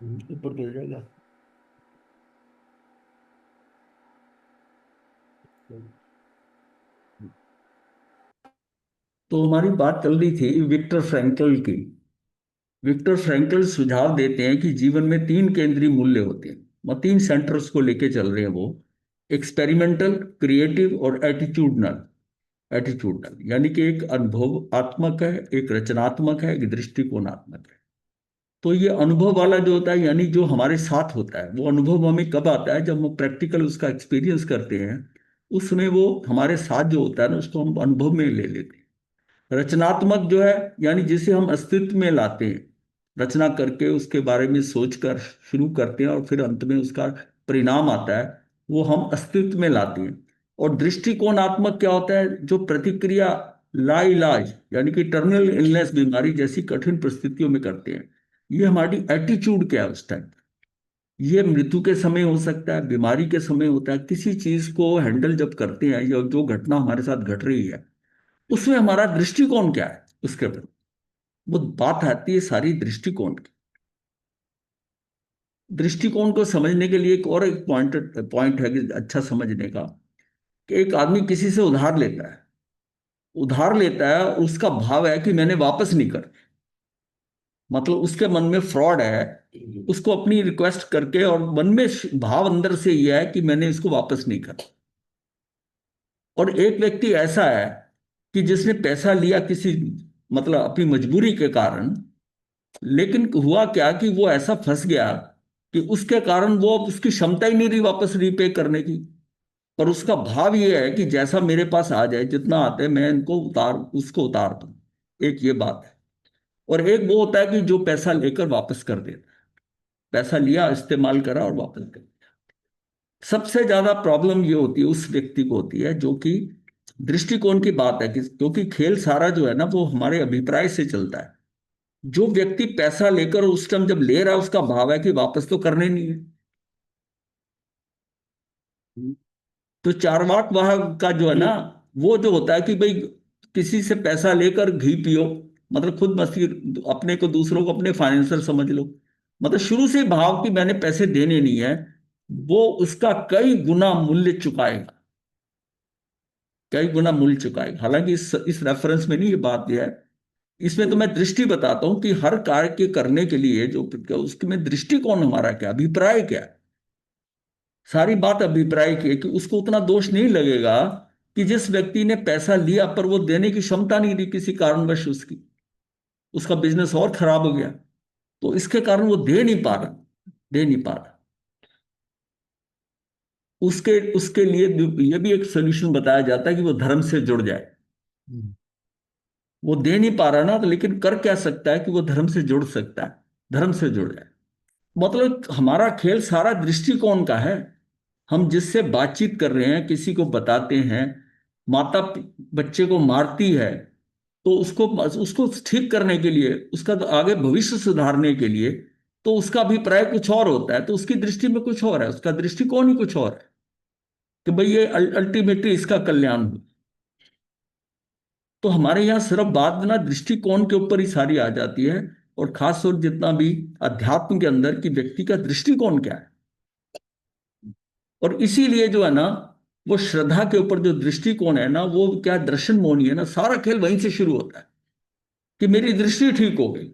ऊपर चल जाएगा। तो हमारी बात चल रही थी विक्टर फ्रैंकल की। विक्टर फ्रैंकल सुझाव देते हैं कि जीवन में तीन केंद्रीय मूल्य होते हैं। वो तीन सेंटर्स को लेके चल रहे हैं वो। एक्सपेरिमेंटल, क्रिएटिव और एटीट्यूडनल। एटीट्यूडनल यानी कि एक अनुभवात्मक है, एक रचनात्मक है, एक दृष्टिकोणात्मक है। तो ये अनुभव वाला जो होता है यानी जो हमारे साथ होता है, वो अनुभव हमें कब आता है? जब हम प्रैक्टिकल उसका एक्सपीरियंस करते हैं। उसमें वो हमारे साथ जो होता है ना, उसको हम अनुभव में ले लेते हैं। रचनात्मक जो है यानी जिसे हम अस्तित्व में लाते हैं, रचना करके उसके बारे में सोचकर शुरू करते हैं और फिर अंत में उसका परिणाम आता है, वो हम अस्तित्व में लाते हैं। और दृष्टिकोणात्मक क्या होता है? जो प्रतिक्रिया लाइलाज यानी कि टर्मिनल इलनेस, बीमारी जैसी कठिन परिस्थितियों में करते हैं। ये हमारी एटीट्यूड क्या है उस टाइम। ये मृत्यु के समय हो सकता है, बीमारी के समय होता है, किसी चीज को हैंडल जब करते हैं या जो घटना हमारे साथ घट रही है, उसमें हमारा दृष्टिकोण क्या है उसके प्रति। वो बात आती है सारी दृष्टिकोण की। दृष्टिकोण को समझने के लिए एक पॉइंट पॉइंट है कि अच्छा समझने का, कि एक आदमी किसी से उधार लेता है। उधार लेता है और उसका भाव है कि मैंने वापस नहीं कर, मतलब उसके मन में फ्रॉड है। उसको अपनी रिक्वेस्ट करके और मन में भाव अंदर से यह है कि मैंने इसको वापस नहीं कर। और एक व्यक्ति ऐसा है कि जिसने पैसा लिया किसी, मतलब अपनी मजबूरी के कारण, लेकिन हुआ क्या कि वो ऐसा फंस गया कि उसके कारण वो अब उसकी क्षमता ही नहीं रही वापस रीपे करने की। पर उसका भाव ये है कि जैसा मेरे पास आ जाए, जितना आते मैं इनको उतार, उसको उतार दूं। एक ये बात है। और एक वो होता है कि जो पैसा लेकर वापस कर देता है। पैसा लिया, इस्तेमाल करा और वापस कर। सबसे ज्यादा प्रॉब्लम ये होती है उस व्यक्ति को होती है जो कि दृष्टिकोण की बात है कि क्योंकि खेल सारा जो है ना वो हमारे अभिप्राय से चलता है। जो व्यक्ति पैसा लेकर उस टाइम जब ले रहा है, उसका भाव है कि वापस तो करने नहीं है। तो चार्वाक वाह का जो है ना, वो जो होता है कि भाई किसी से पैसा लेकर घी पियो, मतलब खुद मस्ती, अपने को दूसरों को अपने फाइनेंसर समझ लो, मतलब शुरू से भाव कि मैंने पैसे देने नहीं है। वो उसका कई गुना मूल्य चुकाएगा। कई गुना मूल्य चुकाएगा। हालांकि इस रेफरेंस में नहीं ये बात दिया है। इसमें तो मैं दृष्टि बताता हूं कि हर कार्य के करने के लिए जो उसके में दृष्टिकोण हमारा क्या, अभिप्राय क्या है। सारी बात अभिप्राय की है कि उसको उतना दोष नहीं लगेगा कि जिस व्यक्ति ने पैसा लिया पर वो देने की क्षमता नहीं रही किसी कारणवश उसकी, उसका बिजनेस और खराब हो गया, तो इसके कारण वो दे नहीं पा रहा। दे नहीं पा रहा। उसके उसके लिए ये भी एक सोल्यूशन बताया जाता है कि वो धर्म से जुड़ जाए। वो दे नहीं पा रहा ना, तो लेकिन कर क्या सकता है कि वो धर्म से जुड़ सकता है। धर्म से जुड़ जाए। मतलब हमारा खेल सारा दृष्टिकोण का है। हम जिससे बातचीत कर रहे हैं, किसी को बताते हैं, माता बच्चे को मारती है, तो उसको उसको ठीक करने के लिए, उसका तो आगे भविष्य सुधारने के लिए, तो उसका अभिप्राय कुछ और होता है, तो उसकी दृष्टि में कुछ और है, उसका दृष्टिकोण ही कुछ और है कि भाई ये अल्टीमेटली इसका कल्याण हो। तो हमारे यहाँ सिर्फ बात ना दृष्टिकोण के ऊपर ही सारी आ जाती है। और खास तौर जितना भी अध्यात्म के अंदर की व्यक्ति का दृष्टिकोण क्या है। और इसीलिए जो है ना, वो श्रद्धा के ऊपर जो दृष्टिकोण है ना, वो क्या दर्शन मोहनी है ना, सारा खेल वहीं से शुरू होता है कि मेरी दृष्टि ठीक हो गई।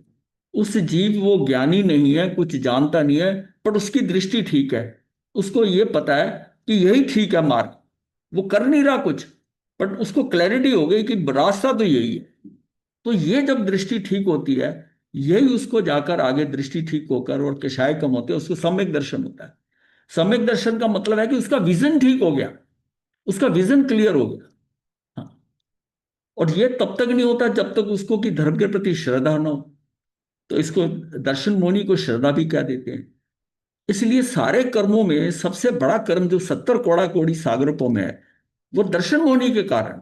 उस जीव वो ज्ञानी नहीं है, कुछ जानता नहीं है, पर उसकी दृष्टि ठीक है। उसको ये पता है कि यही ठीक है मार्ग। वो कर नहीं रहा कुछ, बट उसको क्लैरिटी हो गई कि रास्ता तो यही है। तो ये जब दृष्टि ठीक होती है, यही उसको जाकर आगे दृष्टि ठीक होकर और कषाय कम होते हैं, उसको सम्यक दर्शन होता है। सम्यक दर्शन का मतलब है कि उसका विजन ठीक हो गया, उसका विजन क्लियर हो गया। हाँ। और ये तब तक नहीं होता जब तक उसको कि धर्म के प्रति श्रद्धा ना हो। तो इसको दर्शन मोनी को श्रद्धा भी क्या देते हैं। इसलिए सारे कर्मों में सबसे बड़ा कर्म जो 70 कोड़ा कोड़ी सागरों में है, वो दर्शन मोहनी के कारण।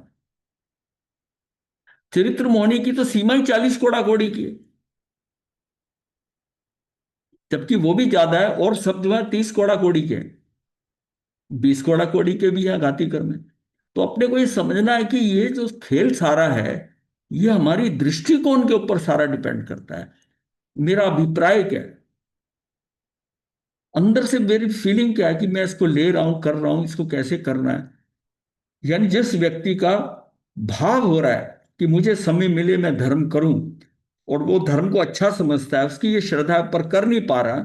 चरित्र मोहनी की तो सीमा ही 40 कोड़ा कोड़ी की है, जबकि वो भी ज्यादा है, और सब जो है 30 कोड़ा कोड़ी के हैं। 20 कोड़ा कोड़ी के भी हैं घाती कर्म में। तो अपने को ये समझना है कि ये जो खेल सारा है, ये हमारी दृष्टिकोण के ऊपर सारा डिपेंड करता है। मेरा अभिप्राय क्या है। अंदर से मेरी फीलिंग क्या है कि मैं इसको ले रहा हूं, कर रहा हूं, इसको कैसे करना है। यानी जिस व्यक्ति का भाव हो रहा है कि मुझे समय मिले मैं धर्म करूं, और वो धर्म को अच्छा समझता है, उसकी ये श्रद्धा है, पर कर नहीं पा रहा,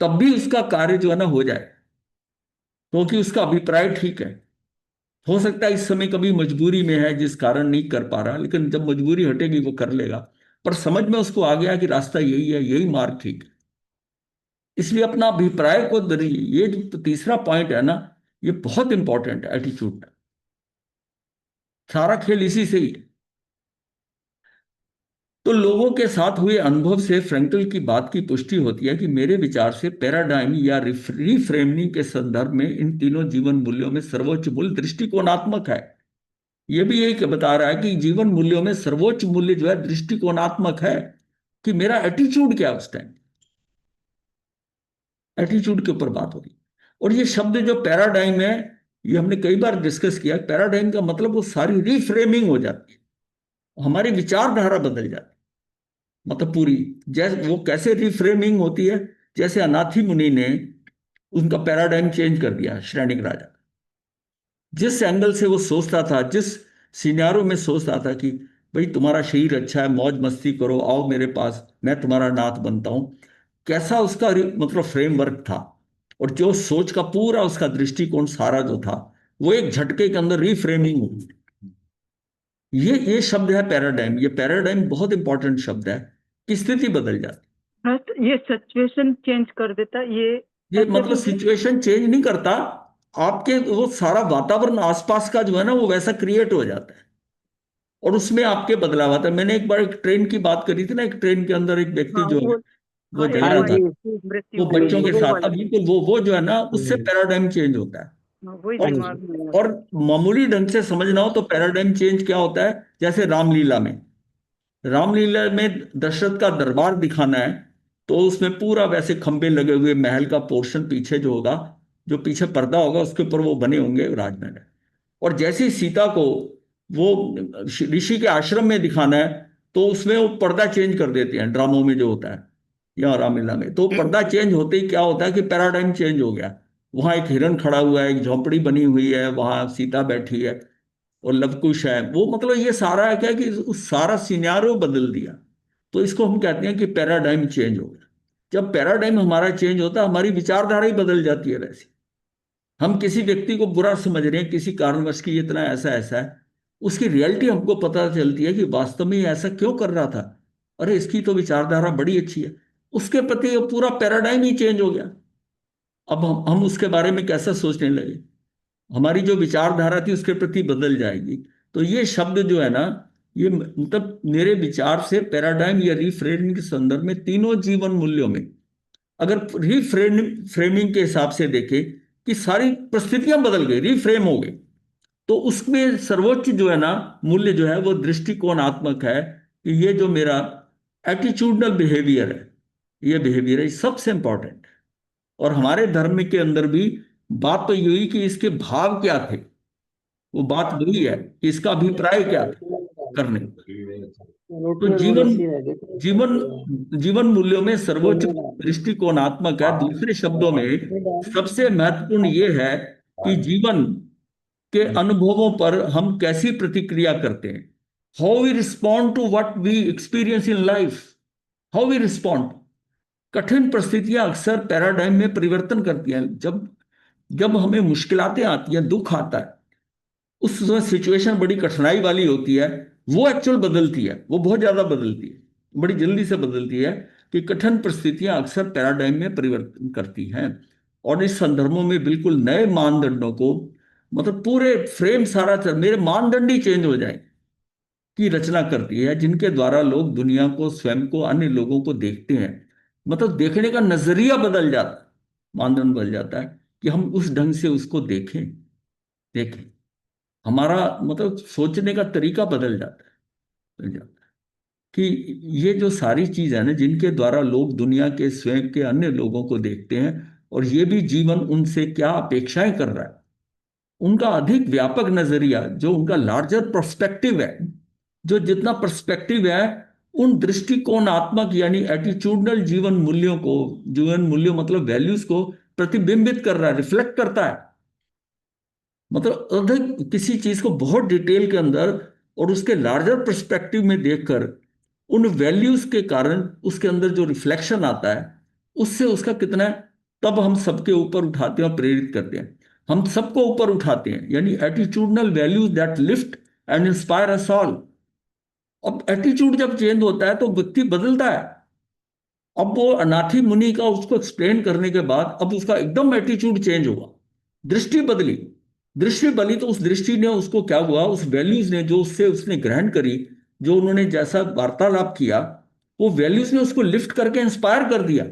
तब भी उसका कार्य जो है ना हो जाए, क्योंकि उसका अभिप्राय ठीक है। हो सकता है इस समय कभी मजबूरी में है जिस कारण नहीं कर पा रहा, लेकिन जब मजबूरी हटेगी वो कर लेगा। पर समझ में उसको आ गया कि रास्ता यही है, यही मार्ग ठीक है। इसलिए अपना अभिप्राय को ये जो तीसरा पॉइंट है ना, ये बहुत इंपॉर्टेंट है, एटीट्यूड। सारा खेल इसी से ही है। तो लोगों के साथ हुए अनुभव से फ्रैंकल की बात की पुष्टि होती है कि मेरे विचार से पैराडाइम या रिफ्रेमिंग के संदर्भ में इन तीनों जीवन मूल्यों में सर्वोच्च मूल्य दृष्टिकोणात्मक है। यह भी यही बता रहा है कि जीवन मूल्यों में सर्वोच्च मूल्य जो है दृष्टिकोणात्मक है, कि मेरा एटीट्यूड क्या है उस टाइम। एटीट्यूड के ऊपर बात हो रही है। और ये शब्द जो पैराडाइम है, ये हमने कई बार डिस्कस किया। पैराडाइम का मतलब वो सारी रिफ्रेमिंग हो जाती है, हमारी विचारधारा बदल जाती है, मतलब पूरी। जैसे वो कैसे रिफ्रेमिंग होती है, जैसे अनाथी मुनि ने उनका पैराडाइम चेंज कर दिया, श्रेणिक राजा। जिस एंगल से वो सोचता था, जिस सिनारियो में सोचता था कि भाई तुम्हारा शरीर अच्छा है, मौज मस्ती करो, आओ मेरे पास, मैं तुम्हारा नाथ बनता हूं, कैसा उसका मतलब फ्रेमवर्क था, और जो सोच का पूरा उसका दृष्टिकोण सारा जो था, वो एक झटके के अंदर रिफ्रेमिंग हुई। ये शब्द है पैराडाइम। ये पैराडाइम बहुत इंपॉर्टेंट शब्द है कि स्थिति बदल जाती। हाँ, तो ये सिचुएशन चेंज कर देता ये। ये ऐसे मतलब भी सिचुएशन चेंज नहीं करता, आपके वो सारा वातावरण आसपास का जो है ना वो वैसा क्रिएट हो जाता है, और उसमें आपके बदलाव आता है। मैंने एक बार एक ट्रेन की बात करी थी ना, एक ट्रेन के अंदर एक व्यक्ति हाँ जो है वो, वो हाँ जा एक रहा हाँ था, जी। मृत्यु वो हो बच्चों गई के वो साथ था, वाला। बिल्कुल वो जो है ना, उससे हम्म, पैराडाइम चेंज होता है। हाँ, वही हाँ और जी। दिमाग में और आता मामूली ढंग से समझना हो तो पैराडाइम चेंज क्या होता है, जैसे रामलीला में। रामलीला में दशरथ का दरबार दिखाना है, तो उसमें पूरा वैसे खंबे लगे हुए महल का पोर्शन पीछे जो होगा, जो पीछे पर्दा होगा उसके ऊपर वो बने होंगे राजमहल। और जैसे ही सीता को वो ऋषि के आश्रम में दिखाना है, तो उसमें वो पर्दा चेंज कर देते हैं, ड्रामों में जो होता है या रामलीला में। तो पर्दा चेंज होते ही क्या होता है कि पैराडाइम चेंज हो गया। वहां एक हिरन खड़ा हुआ है, एक झोंपड़ी बनी हुई है, वहां सीता बैठी है और लवकुश है, वो मतलब ये सारा है क्या कि उस सारा सिनेरियो बदल दिया। तो इसको हम कहते हैं कि पैराडाइम चेंज हो गया। जब पैराडाइम हमारा चेंज होता है, हमारी विचारधारा ही बदल जाती है। वैसे हम किसी व्यक्ति को बुरा समझ रहे हैं किसी कारणवश कि इतना ऐसा ऐसा है, उसकी रियलिटी हमको पता चलती है कि वास्तव में ये ऐसा क्यों कर रहा था। अरे इसकी तो विचारधारा बड़ी अच्छी है, उसके प्रति वो पूरा पैराडाइम ही चेंज हो गया। अब हम उसके बारे में कैसा सोचने लगे, हमारी जो विचारधारा थी उसके प्रति बदल जाएगी। तो ये शब्द जो है ना, ये मतलब मेरे विचार से पैराडाइम या रिफ्रेमिंग के संदर्भ में तीनों जीवन मूल्यों में, अगर फ्रेमिंग के हिसाब से देखें कि सारी परिस्थितियां बदल गई, रिफ्रेम हो गई, तो उसमें सर्वोच्च जो है ना मूल्य जो है वो दृष्टिकोणात्मक है, कि ये जो मेरा एटीट्यूडनल बिहेवियर है, ये बिहेवियर है, सबसे इंपॉर्टेंट। और हमारे धर्म के अंदर भी बात तो यही कि इसके भाव क्या थे, वो बात वही है कि इसका अभिप्राय क्या था करने। तो रोटी और वो जीवन लस्सी रह गई जीवन जीवन मूल्यों में सर्वोच्च तो। दृष्टिकोणात्मक है। दूसरे शब्दों में सबसे महत्वपूर्ण ये है कि जीवन के अनुभवों पर हम कैसी प्रतिक्रिया करते हैं। How we respond to what we experience in life, how we respond. कठिन परिस्थितियां अक्सर पैराडाइम में परिवर्तन करती हैं। जब जब हमें मुश्किलातें आती हैं, दुख आता है, उस समय सिचुएशन बड़ी कठिनाई वाली होती है, वो एक्चुअल बदलती है, वो बहुत ज्यादा बदलती है, बड़ी जल्दी से बदलती है। कि कठिन परिस्थितियां अक्सर पैराडाइम में परिवर्तन करती हैं, और इस संदर्भों में बिल्कुल नए मानदंडों को, मतलब पूरे फ्रेम सारा मेरे मानदंड ही चेंज हो जाए की रचना करती है, जिनके द्वारा लोग दुनिया को, स्वयं को, अन्य लोगों को देखते हैं। मतलब देखने का नजरिया बदल जाता है, मानदंड बदल जाता है, कि हम उस ढंग से उसको देखें। देखें, हमारा मतलब सोचने का तरीका बदल जाता है, बदल जाता है। कि ये जो सारी चीज है ना, जिनके द्वारा लोग दुनिया के, स्वयं के, अन्य लोगों को देखते हैं, और ये भी जीवन उनसे क्या अपेक्षाएं कर रहा है, उनका अधिक व्यापक नजरिया, जो उनका लार्जर पर्सपेक्टिव है, जो जितना पर्सपेक्टिव है, उन दृष्टिकोणात्मक यानी एटीट्यूडनल जीवन मूल्यों मतलब वैल्यूज को प्रतिबिंबित कर रहा है, रिफ्लेक्ट करता है। मतलब अधिक किसी चीज को बहुत डिटेल के अंदर और उसके लार्जर पर्सपेक्टिव में देखकर उन वैल्यूज के कारण उसके अंदर जो रिफ्लेक्शन आता है उससे उसका कितना है, तब हम सबके ऊपर उठाते हैं और प्रेरित करते हैं। हम सबको ऊपर उठाते हैं, यानी attitudinal values that lift and inspire us all. अब एटीट्यूड जब चेंज होता है तो व्यक्ति बदलता है। अब वो अनाथी मुनि का उसको एक्सप्लेन करने के बाद अब उसका एकदम एटीट्यूड चेंज हुआ, दृष्टि बदली। दृष्टि बदली तो उस दृष्टि ने उसको क्या हुआ, उस वैल्यूज ने जो उससे उसने ग्रहण करी, जो उन्होंने जैसा वार्तालाप किया, वो वैल्यूज ने उसको लिफ्ट करके इंस्पायर कर दिया।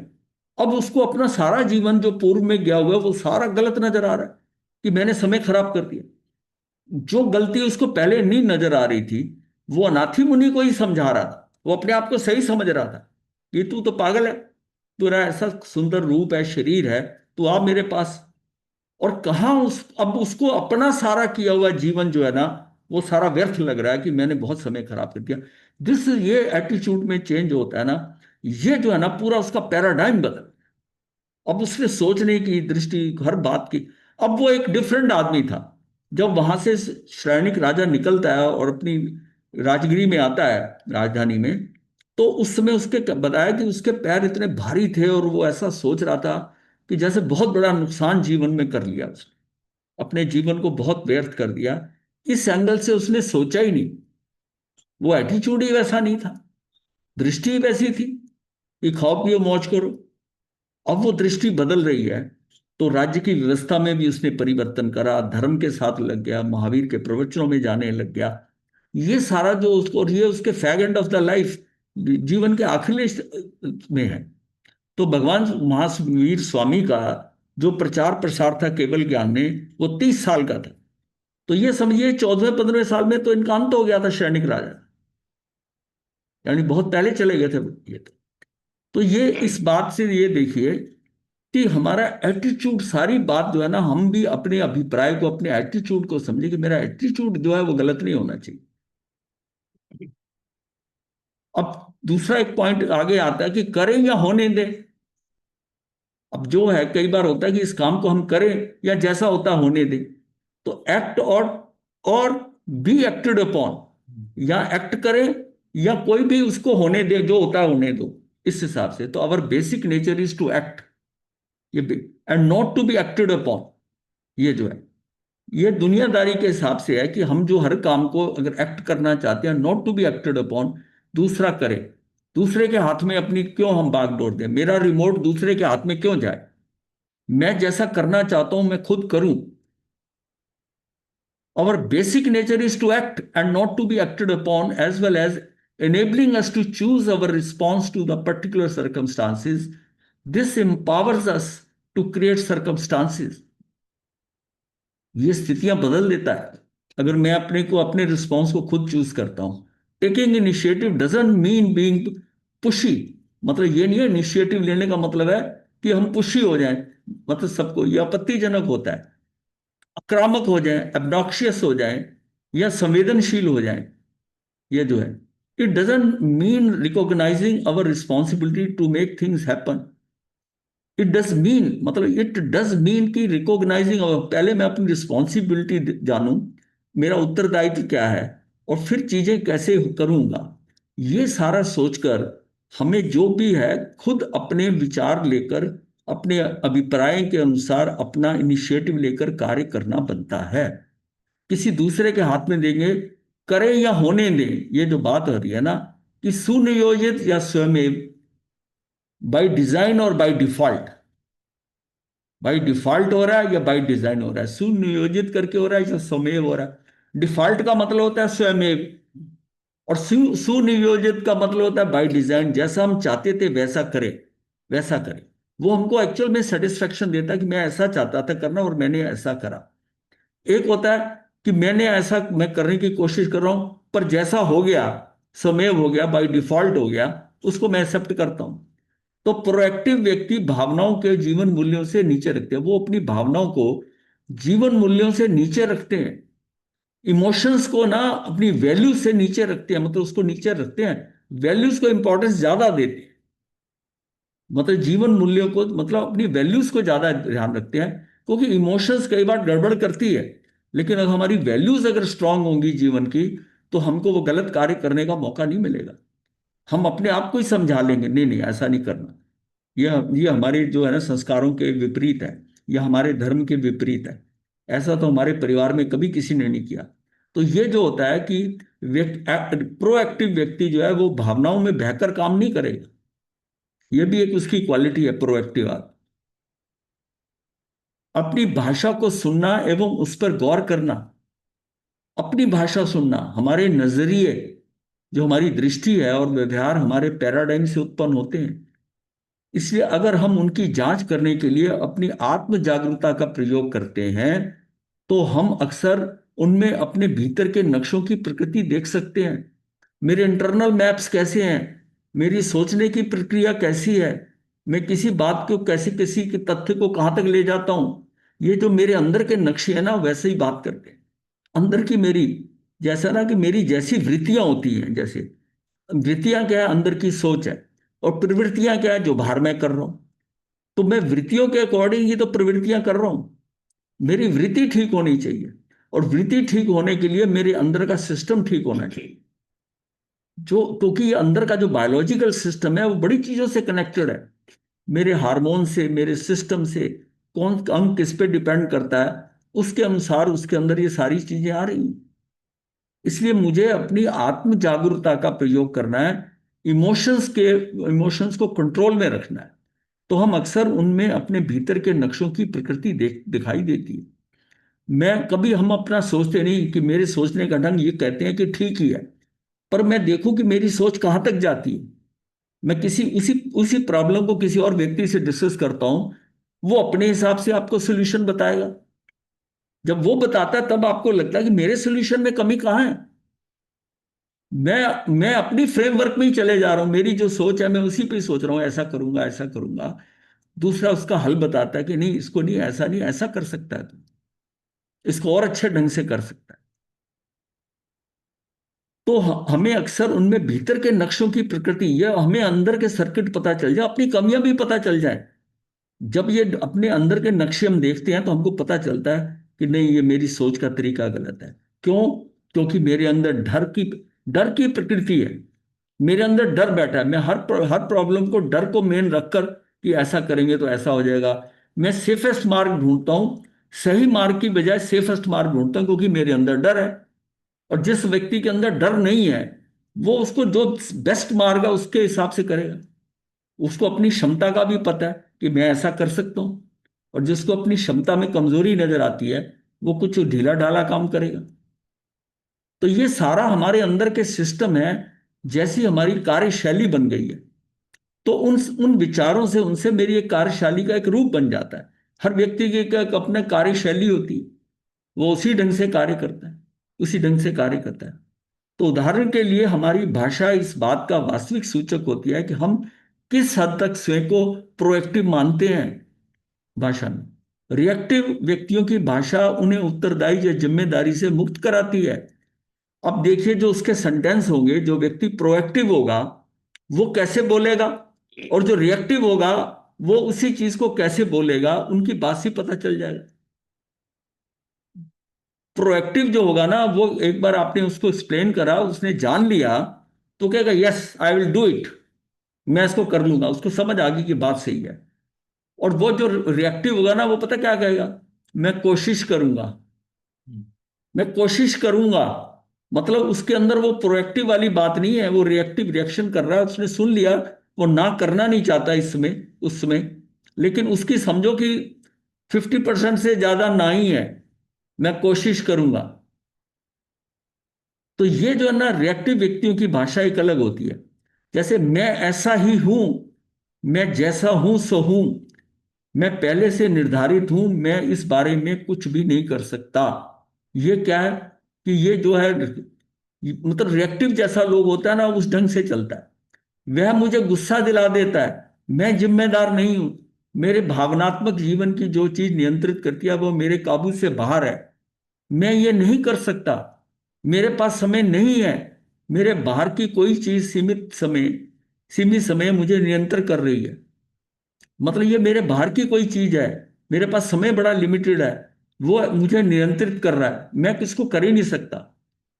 अब उसको अपना सारा जीवन जो पूर्व में गया हुआ है वो सारा गलत नजर आ रहा है कि मैंने समय खराब कर दिया। जो गलती उसको पहले नहीं नजर आ रही थी वो अनाथी मुनि को ही समझा रहा था, वो अपने आप को सही समझ रहा था कि तू तो पागल है, तेरा ऐसा सुंदर रूप है, शरीर है, तू आ मेरे पास। और कहाँ उस अब उसको अपना सारा किया हुआ जीवन जो है ना वो सारा व्यर्थ लग रहा है कि मैंने बहुत समय खराब कर दिया। ये एटीट्यूड में चेंज होता है ना, ये जो है ना पूरा उसका पैराडाइम बदल। अब उसने सोचने की दृष्टि हर बात की, अब वो एक डिफरेंट आदमी था। जब वहां से शैनिक राजा निकलता है और अपनी राजगिरी में आता है, राजधानी में, तो उस समय उसके बताया कि उसके पैर इतने भारी थे और वो ऐसा सोच रहा था कि जैसे बहुत बड़ा नुकसान जीवन में कर लिया उसने, अपने जीवन को बहुत व्यर्थ कर दिया। इस एंगल से उसने सोचा ही नहीं, वो एटीट्यूड ही वैसा नहीं था, दृष्टि ही वैसी थी कि खाओ पियो मौज करो। अब वो दृष्टि बदल रही है तो राज्य की व्यवस्था में भी उसने परिवर्तन करा, धर्म के साथ लग गया, महावीर के प्रवचनों में जाने लग गया। ये सारा जो उसको, और ये उसके fag end of the life, जीवन के आखिरी में है। तो भगवान महावीर स्वामी का जो प्रचार प्रसार था केवल ज्ञान में, वो 30 साल का था। तो ये समझिए 14वें 15वें साल में तो इनका अंत हो गया था सैनिक राजा, यानी बहुत पहले चले गए थे ये तो ये इस बात से ये देखिए कि हमारा एटीट्यूड, सारी बात जो है ना, हम भी अपने अभिप्राय को, अपने एटीट्यूड को समझे कि मेरा एटीट्यूड जो है वो गलत नहीं होना चाहिए। अब दूसरा एक पॉइंट आगे आता है कि करें या होने दें। अब जो है कई बार होता है कि इस काम को हम करें या जैसा होता होने दें। तो एक्ट और बी एक्टेड अपॉन, या एक्ट करें या कोई भी उसको होने दे, जो होता है होने दो। इस हिसाब से तो our basic nature is to act, ये and not to be acted upon. ये जो है ये दुनियादारी के हिसाब से है कि हम जो हर काम को अगर एक्ट करना चाहते हैं, not to be acted upon, दूसरा करे। दूसरे के हाथ में अपनी क्यों हम बागडोर दें, मेरा रिमोट दूसरे के हाथ में क्यों जाए। मैं जैसा करना चाहता हूं मैं खुद करूं। Our basic nature is to act and not to be acted upon, as well as enabling us to choose our response to the particular circumstances. This empowers us to create circumstances. ये स्थितियां बदल देता है अगर मैं अपने response को खुद चूज करता हूं। Taking initiative doesn't mean being pushy. मतलब ये नहीं है, इनिशिएटिव लेने का मतलब है कि हम पुशी हो जाएं, मतलब सबको ये आपत्तिजनक होता है, आक्रामक हो जाएं, एब्नॉक्शियस हो जाएं, या संवेदनशील हो जाएं। ये जो है, it doesn't mean recognising our responsibility to make things happen. It does mean, मतलब इट डज मीन कि रिकॉग्नाइजिंग, पहले मैं अपनी रिस्पॉन्सिबिलिटी जानूं, मेरा उत्तरदायित्व क्या है, और फिर चीजें कैसे करूंगा। ये सारा सोचकर हमें जो भी है खुद अपने विचार लेकर, अपने अभिप्राय के अनुसार अपना इनिशिएटिव लेकर कार्य करना बनता है। किसी दूसरे के हाथ में देंगे, करें या होने दें, ये जो बात हो रही है ना, कि सुनियोजित या स्वयं, बाय डिजाइन और बाय डिफॉल्ट। बाय डिफॉल्ट हो रहा है या बाय डिजाइन हो रहा है, सुनियोजित करके हो रहा है या स्वमेव हो रहा है। डिफॉल्ट का मतलब होता है स्वयमेव, और सुनियोजित का मतलब होता है बाय डिजाइन, जैसा हम चाहते थे वैसा करें, वैसा करें। वो हमको एक्चुअल में सेटिस्फेक्शन देता है कि मैं ऐसा चाहता था करना और मैंने ऐसा करा। एक होता है कि मैंने ऐसा, मैं करने की कोशिश कर रहा हूं पर जैसा हो गया, स्वमेव हो गया, बाय डिफॉल्ट हो गया, उसको मैं एक्सेप्ट करता हूं। तो प्रोएक्टिव व्यक्ति भावनाओं के जीवन मूल्यों से नीचे रखते हैं, वो अपनी भावनाओं को जीवन मूल्यों से नीचे रखते हैं। इमोशंस को ना अपनी वैल्यू से नीचे रखते हैं, मतलब उसको नीचे रखते हैं। वैल्यूज को इंपॉर्टेंस ज्यादा देते हैं, मतलब जीवन मूल्यों को, मतलब अपनी वैल्यूज को ज्यादा ध्यान रखते हैं, क्योंकि इमोशंस कई बार गड़बड़ करती है। लेकिन अगर हमारी वैल्यूज अगर स्ट्रांग होंगी जीवन की, तो हमको वो गलत कार्य करने का मौका नहीं मिलेगा। हम अपने आप को ही समझा लेंगे, नहीं नहीं ऐसा नहीं करना। ये हमारे जो है ना संस्कारों के विपरीत है, यह हमारे धर्म के विपरीत है। ऐसा तो हमारे परिवार में कभी किसी ने नहीं किया। तो ये जो होता है कि प्रोएक्टिव व्यक्ति जो है वो भावनाओं में बहकर काम नहीं करेगा। ये भी एक उसकी क्वालिटी है, प्रोएक्टिव आदमी। अपनी भाषा को सुनना एवं उस पर गौर करना। अपनी भाषा सुनना, हमारे नजरिए, जो हमारी दृष्टि है और व्यवहार हमारे पैराडाइम से उत्पन्न होते हैं। इसलिए अगर हम उनकी जांच करने के लिए अपनी आत्म जागरूकता का प्रयोग करते हैं, तो हम अक्सर उनमें अपने भीतर के नक्शों की प्रकृति देख सकते हैं। मेरे इंटरनल मैप्स कैसे हैं, मेरी सोचने की प्रक्रिया कैसी है, मैं किसी बात को कैसे, किसी के तथ्य को कहाँ तक ले जाता हूं। ये जो मेरे अंदर के नक्शे हैं ना, वैसे ही बात करते हैं। अंदर की मेरी, जैसा ना कि मेरी जैसी वृत्तियां होती हैं, जैसे वृत्तियां क्या है, अंदर की सोच है। और प्रवृत्तियां क्या है, जो बाहर मैं कर रहा हूं। तो मैं वृत्तियों के अकॉर्डिंग ही तो प्रवृत्तियां कर रहा हूं। मेरी वृत्ति ठीक होनी चाहिए, और वृत्ति ठीक होने के लिए मेरे अंदर का सिस्टम ठीक होना चाहिए। जो, क्योंकि ये अंदर का जो बायोलॉजिकल सिस्टम है वो बड़ी चीजों से कनेक्टेड है। मेरे हार्मोन से, मेरे सिस्टम से, कौन अंग किस पे डिपेंड करता है, उसके अनुसार उसके अंदर ये सारी चीजें आ रही हैं। इसलिए मुझे अपनी आत्म जागरूकता का प्रयोग करना है, इमोशंस को कंट्रोल में रखना है। तो हम अक्सर उनमें अपने भीतर के नक्शों की प्रकृति दिखाई देती है। मैं कभी, हम अपना सोचते नहीं कि मेरे सोचने का ढंग, ये कहते हैं कि ठीक ही है, पर मैं देखूं कि मेरी सोच कहाँ तक जाती है। मैं किसी उसी उसी प्रॉब्लम को किसी और व्यक्ति से डिस्कस करता हूं, वो अपने हिसाब से आपको सोल्यूशन बताएगा। जब वो बताता है तब आपको लगता है कि मेरे सोल्यूशन में कमी कहाँ है। मैं अपनी फ्रेमवर्क में ही चले जा रहा हूं, मेरी जो सोच है मैं उसी पे ही सोच रहा हूं, ऐसा करूंगा ऐसा करूंगा। दूसरा उसका हल बताता है कि नहीं, इसको नहीं, ऐसा नहीं, ऐसा कर सकता है तू, इसको और अच्छे ढंग से कर सकता है। तो हमें अक्सर उनमें भीतर के नक्शों की प्रकृति, या हमें अंदर के सर्किट पता चल जाए, अपनी कमियां भी पता चल जाए। जब ये अपने अंदर के नक्शे हम देखते हैं तो हमको पता चलता है कि नहीं, ये मेरी सोच का तरीका गलत है। क्यों? क्योंकि मेरे अंदर डर की प्रकृति है। मेरे अंदर डर बैठा है। मैं हर प्रॉब्लम को डर को मेन रखकर, कि ऐसा करेंगे तो ऐसा हो जाएगा, मैं सेफेस्ट मार्ग ढूंढता हूं। सही मार्ग की बजाय सेफेस्ट मार्ग ढूंढता हूं, क्योंकि मेरे अंदर डर है। और जिस व्यक्ति के अंदर डर नहीं है, वो उसको जो बेस्ट मार्ग है उसके हिसाब से करेगा। उसको अपनी क्षमता का भी पता है कि मैं ऐसा कर सकता हूं। और जिसको अपनी क्षमता में कमजोरी नजर आती है, वो कुछ ढीला ढाला काम करेगा। तो ये सारा हमारे अंदर के सिस्टम है। जैसी हमारी कार्यशैली बन गई है, तो उन उन विचारों से, उनसे मेरी एक कार्यशैली का एक रूप बन जाता है। हर व्यक्ति की एक अपना कार्यशैली होती है। वो उसी ढंग से कार्य करता है, उसी ढंग से कार्य करता है। तो उदाहरण के लिए हमारी भाषा इस बात का वास्तविक सूचक होती है कि हम किस हद तक स्वयं को प्रोएक्टिव मानते हैं भाषा में। रिएक्टिव व्यक्तियों की भाषा उन्हें उत्तरदायी या जिम्मेदारी से मुक्त कराती है। अब देखिए, जो उसके सेंटेंस होंगे, जो व्यक्ति प्रोएक्टिव होगा वो कैसे बोलेगा, और जो रिएक्टिव होगा वो उसी चीज को कैसे बोलेगा, उनकी बात से पता चल जाएगा। प्रोएक्टिव जो होगा ना, वो एक बार आपने उसको एक्सप्लेन करा, उसने जान लिया, तो कहेगा yes I will do it, मैं इसको कर लूंगा, उसको समझ आ गई कि बात सही है। और वो जो रिएक्टिव होगा ना, वो पता क्या कहेगा, मैं कोशिश करूंगा, मैं कोशिश करूंगा। मतलब उसके अंदर वो प्रोएक्टिव वाली बात नहीं है, वो रिएक्टिव रिएक्शन कर रहा है। उसने सुन लिया, वो ना करना नहीं चाहता इसमें, उसमें। लेकिन उसकी समझो कि 50% से ज्यादा ना ही है, मैं कोशिश करूंगा। तो ये जो है ना, रिएक्टिव व्यक्तियों की भाषा एक अलग होती है। जैसे मैं ऐसा ही हूं, मैं जैसा हूं सो हूं, मैं पहले से निर्धारित हूं, मैं इस बारे में कुछ भी नहीं कर सकता। ये क्या है कि ये जो है, मतलब रिएक्टिव जैसा लोग होता है ना, उस ढंग से चलता है। वह मुझे गुस्सा दिला देता है, मैं जिम्मेदार नहीं हूं। मेरे भावनात्मक जीवन की जो चीज नियंत्रित करती है वो मेरे काबू से बाहर है। मैं ये नहीं कर सकता, मेरे पास समय नहीं है, मेरे बाहर की कोई चीज सीमित समय मुझे नियंत्रित कर रही है। मतलब ये मेरे बाहर की कोई चीज है, मेरे पास समय बड़ा लिमिटेड है, वो मुझे नियंत्रित कर रहा है, मैं किसको कर ही नहीं सकता।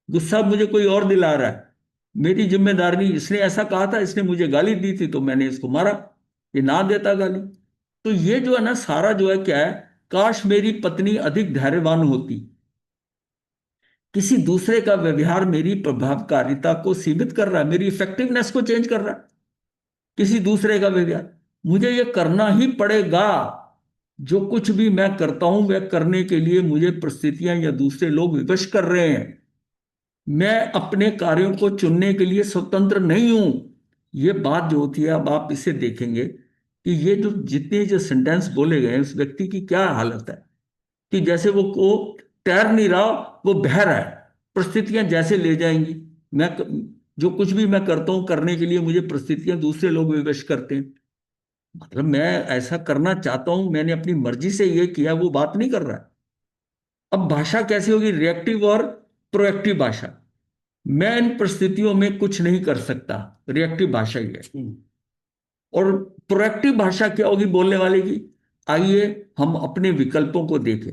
गुस्सा मुझे कोई और दिला रहा है, मेरी जिम्मेदारी, इसने ऐसा कहा था, इसने मुझे गाली दी थी तो मैंने इसको मारा, ये ना देता गाली। तो ये जो है ना सारा जो है क्या है, काश मेरी पत्नी अधिक धैर्यवान होती। किसी दूसरे का व्यवहार मेरी प्रभावकारिता को सीमित कर रहा है, मेरी इफेक्टिवनेस को चेंज कर रहा है। किसी दूसरे का व्यवहार, मुझे ये करना ही पड़ेगा। जो कुछ भी मैं करता हूं वह करने के लिए मुझे परिस्थितियां या दूसरे लोग विवश कर रहे हैं। मैं अपने कार्यों को चुनने के लिए स्वतंत्र नहीं हूं। ये बात जो होती है, अब आप इसे देखेंगे कि ये जो जितने जो सेंटेंस बोले गए हैं, उस व्यक्ति की क्या हालत है कि जैसे वो तैर नहीं रहा, वो बह रहा है, परिस्थितियां जैसे ले जाएंगी। मैं जो कुछ भी मैं करता हूं करने के लिए मुझे परिस्थितियां दूसरे लोग विवश करते हैं। मतलब मैं ऐसा करना चाहता हूं, मैंने अपनी मर्जी से ये किया, वो बात नहीं कर रहा है। अब भाषा कैसी होगी, रिएक्टिव और प्रोएक्टिव भाषा। मैं इन परिस्थितियों में कुछ नहीं कर सकता, रिएक्टिव भाषा ही है। और प्रोएक्टिव भाषा क्या होगी बोलने वाले की, आइए हम अपने विकल्पों को देखें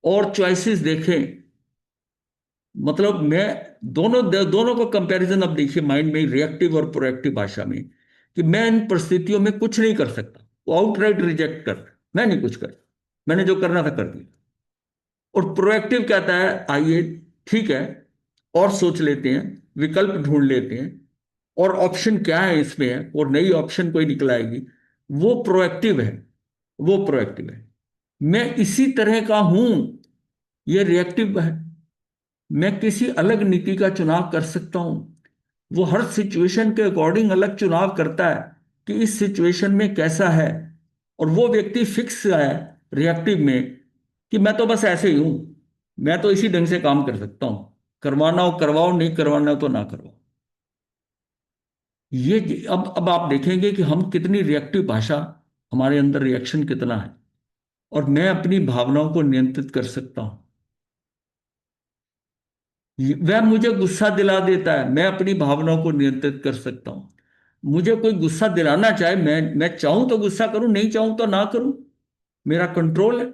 और चॉइसेस देखें। मतलब मैं दोनों को कंपैरिजन अब देखिए माइंड में, रिएक्टिव और प्रोएक्टिव भाषा में, कि मैं इन परिस्थितियों में कुछ नहीं कर सकता, वो आउटराइट रिजेक्ट कर, मैं नहीं कुछ कर, मैंने जो करना था कर दिया। और प्रोएक्टिव कहता है आइए ठीक है, और सोच लेते हैं, विकल्प ढूंढ लेते हैं, और ऑप्शन क्या है इसमें है, और नई ऑप्शन कोई निकल आएगी। वो प्रोएक्टिव है, वो प्रोएक्टिव है। मैं इसी तरह का हूं, ये रिएक्टिव है। मैं किसी अलग नीति का चुनाव कर सकता हूं। वो हर सिचुएशन के अकॉर्डिंग अलग चुनाव करता है कि इस सिचुएशन में कैसा है। और वो व्यक्ति फिक्स है रिएक्टिव में कि मैं तो बस ऐसे ही हूं, मैं तो इसी ढंग से काम कर सकता हूं, करवाना हो करवाओ, नहीं करवाना हो तो ना करवाओ। ये अब आप देखेंगे कि हम कितनी रिएक्टिव भाषा, हमारे अंदर रिएक्शन कितना है। और मैं अपनी भावनाओं को नियंत्रित कर सकता हूं। वह मुझे गुस्सा दिला देता है, मैं अपनी भावनाओं को नियंत्रित कर सकता हूं। मुझे कोई गुस्सा दिलाना चाहे, मैं चाहूं तो गुस्सा करूं, नहीं चाहूं तो ना करूं, मेरा कंट्रोल है।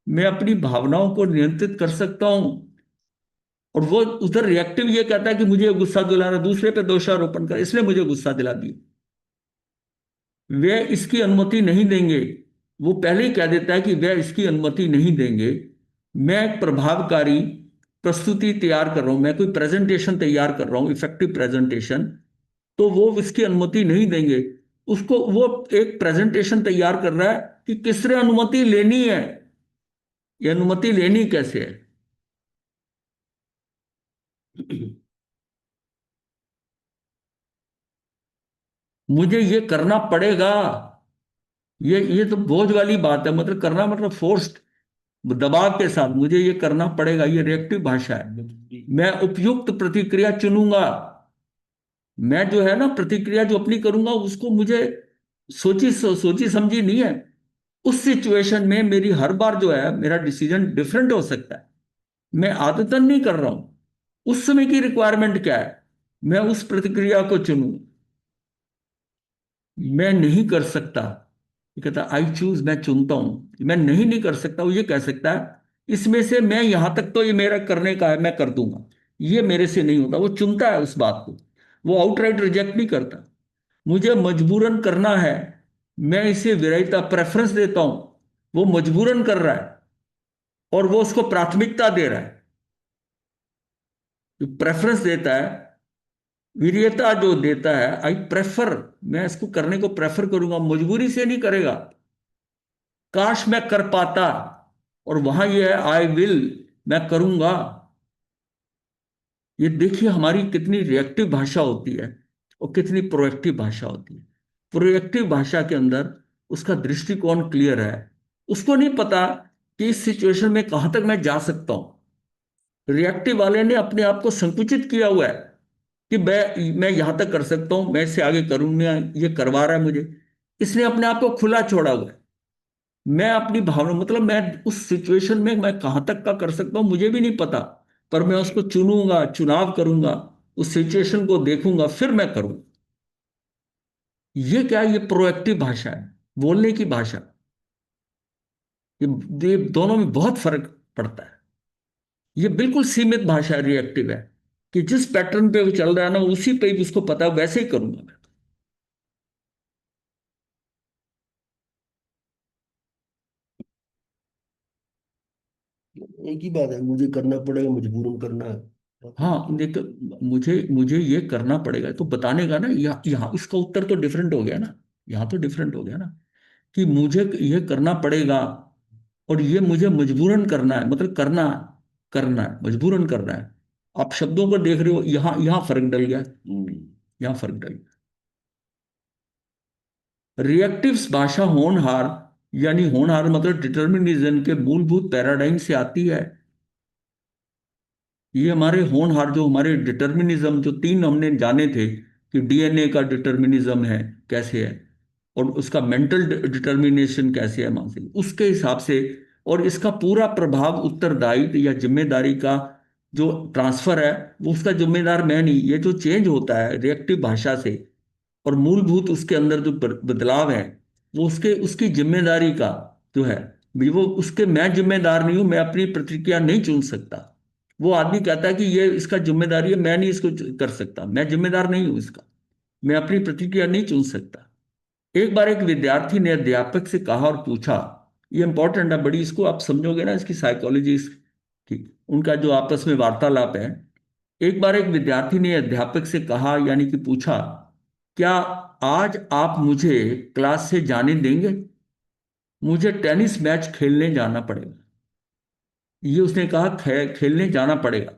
मैं अपनी भावनाओं को नियंत्रित कर सकता हूं। और वो उधर रिएक्टिव ये कहता है कि मुझे गुस्सा दिला रहा, दूसरे पे दोषारोपण कर, इसलिए मुझे गुस्सा दिला दिया, वे इसकी अनुमति नहीं देंगे। वो पहले ही कह देता है कि वे इसकी अनुमति नहीं देंगे। मैं एक प्रभावकारी प्रस्तुति तैयार कर रहा हूं, मैं कोई प्रेजेंटेशन तैयार कर रहा हूं, इफेक्टिव प्रेजेंटेशन, तो वो इसकी अनुमति नहीं देंगे। उसको वो एक प्रेजेंटेशन तैयार कर रहा है कि किसने अनुमति लेनी है, ये अनुमति लेनी कैसे है। मुझे ये करना पड़ेगा, ये तो बोझ वाली बात है, मतलब करना मतलब फोर्स्ड, दबाव के साथ मुझे ये करना पड़ेगा, ये रिएक्टिव भाषा है। मैं उपयुक्त प्रतिक्रिया चुनूंगा। मैं जो है ना प्रतिक्रिया जो अपनी करूंगा उसको मुझे सोची समझी नहीं है। उस सिचुएशन में मेरी हर बार जो है मेरा डिसीजन डिफरेंट हो सकता है। मैं आदतन नहीं कर रहा हूं, उस समय की रिक्वायरमेंट क्या है, मैं उस प्रतिक्रिया को चुनूं। मैं नहीं कर सकता, ये कहता आई चूज, मैं चुनता हूं। मैं नहीं कर सकता, वो ये कह सकता है इसमें से मैं यहां तक तो ये मेरा करने का है, मैं कर दूंगा, ये मेरे से नहीं होता। वो चुनता है उस बात को, वो आउटराइट रिजेक्ट नहीं करता। मुझे मजबूरन करना है, मैं इसे विरहिता प्रेफरेंस देता हूं। वो मजबूरन कर रहा है और वो उसको प्राथमिकता दे रहा है, जो प्रेफरेंस देता है, वरीयता जो देता है, आई प्रेफर, मैं इसको करने को प्रेफर करूंगा, मजबूरी से नहीं करेगा। काश मैं कर पाता, और वहां ये है आई विल, मैं करूंगा। ये देखिए हमारी कितनी रिएक्टिव भाषा होती है और कितनी प्रोएक्टिव भाषा होती है। प्रोएक्टिव भाषा के अंदर उसका दृष्टिकोण क्लियर है, उसको नहीं पता कि इस सिचुएशन में कहां तक मैं जा सकता हूं। रिएक्टिव वाले ने अपने आप को संकुचित किया हुआ है कि मैं यहां तक कर सकता हूं, मैं इससे आगे करूंगा, ये करवा रहा है मुझे, इसने अपने आप को खुला छोड़ा हुआ है। मैं अपनी भावना, मतलब मैं उस सिचुएशन में मैं कहां तक का कर सकता हूं मुझे भी नहीं पता, पर मैं उसको चुनूंगा, चुनाव करूंगा। उस सिचुएशन को देखूंगा, फिर मैं करूँ। ये क्या है? ये प्रोएक्टिव भाषा है, बोलने की भाषा। ये दोनों में बहुत फर्क पड़ता है। ये बिल्कुल सीमित भाषा रिएक्टिव है, कि जिस पैटर्न पे वो चल रहा है ना, उसी पे भी उसको पता है, वैसे ही करूंगा मैं। एक ही बात है, मुझे करना पड़ेगा, मजबूरन करना है। बाकी हाँ देखो, मुझे मुझे ये करना पड़ेगा तो बताने का ना, यहाँ इसका उत्तर तो डिफरेंट हो गया ना। यहाँ तो डिफरेंट हो गया ना, कि मुझे ये करना पड़ेगा, और ये मुझे मजबूरन करना है, मतलब करना, करना है, मजबूरन करना है। आप शब्दों को देख रहे हो, यहाँ यहाँ फर्क डल गया, यहाँ फर्क डल गया। रिएक्टिव्स भाषा होनहार, यानी होनहार मतलब डिटर्मिनिज्म के मूलभूत पैराडाइम से आती है। ये हमारे होनहार, जो हमारे डिटर्मिनिज्म, जो तीन हमने जाने थे, कि डीएनए का डिटर्मिनिज्म है कैसे है, और उसका मेंटल डिटर्मिनेशन कैसे है मानसिक, उसके हिसाब से। और इसका पूरा प्रभाव, उत्तरदायित्व या जिम्मेदारी का जो ट्रांसफर है, वो उसका जिम्मेदार मैं नहीं। ये जो चेंज होता है रिएक्टिव भाषा से, और मूलभूत उसके अंदर जो बदलाव है, वो उसके उसकी जिम्मेदारी का जो है, भी वो उसके, मैं जिम्मेदार नहीं हूं, मैं अपनी प्रतिक्रिया नहीं चुन सकता। वो आदमी कहता है कि ये इसका जिम्मेदारी है, मैं नहीं इसको कर सकता, मैं जिम्मेदार नहीं हूं इसका, मैं अपनी प्रतिक्रिया नहीं चुन सकता। एक बार एक विद्यार्थी ने अध्यापक से कहा और पूछा, ये इंपॉर्टेंट है बड़ी, इसको आप समझोगे ना, इसकी साइकोलॉजी की, उनका जो आपस में वार्तालाप है। एक बार एक विद्यार्थी ने अध्यापक से कहा, यानी कि पूछा, क्या आज आप मुझे क्लास से जाने देंगे? मुझे टेनिस मैच खेलने जाना पड़ेगा। ये उसने कहा, खेलने जाना पड़ेगा,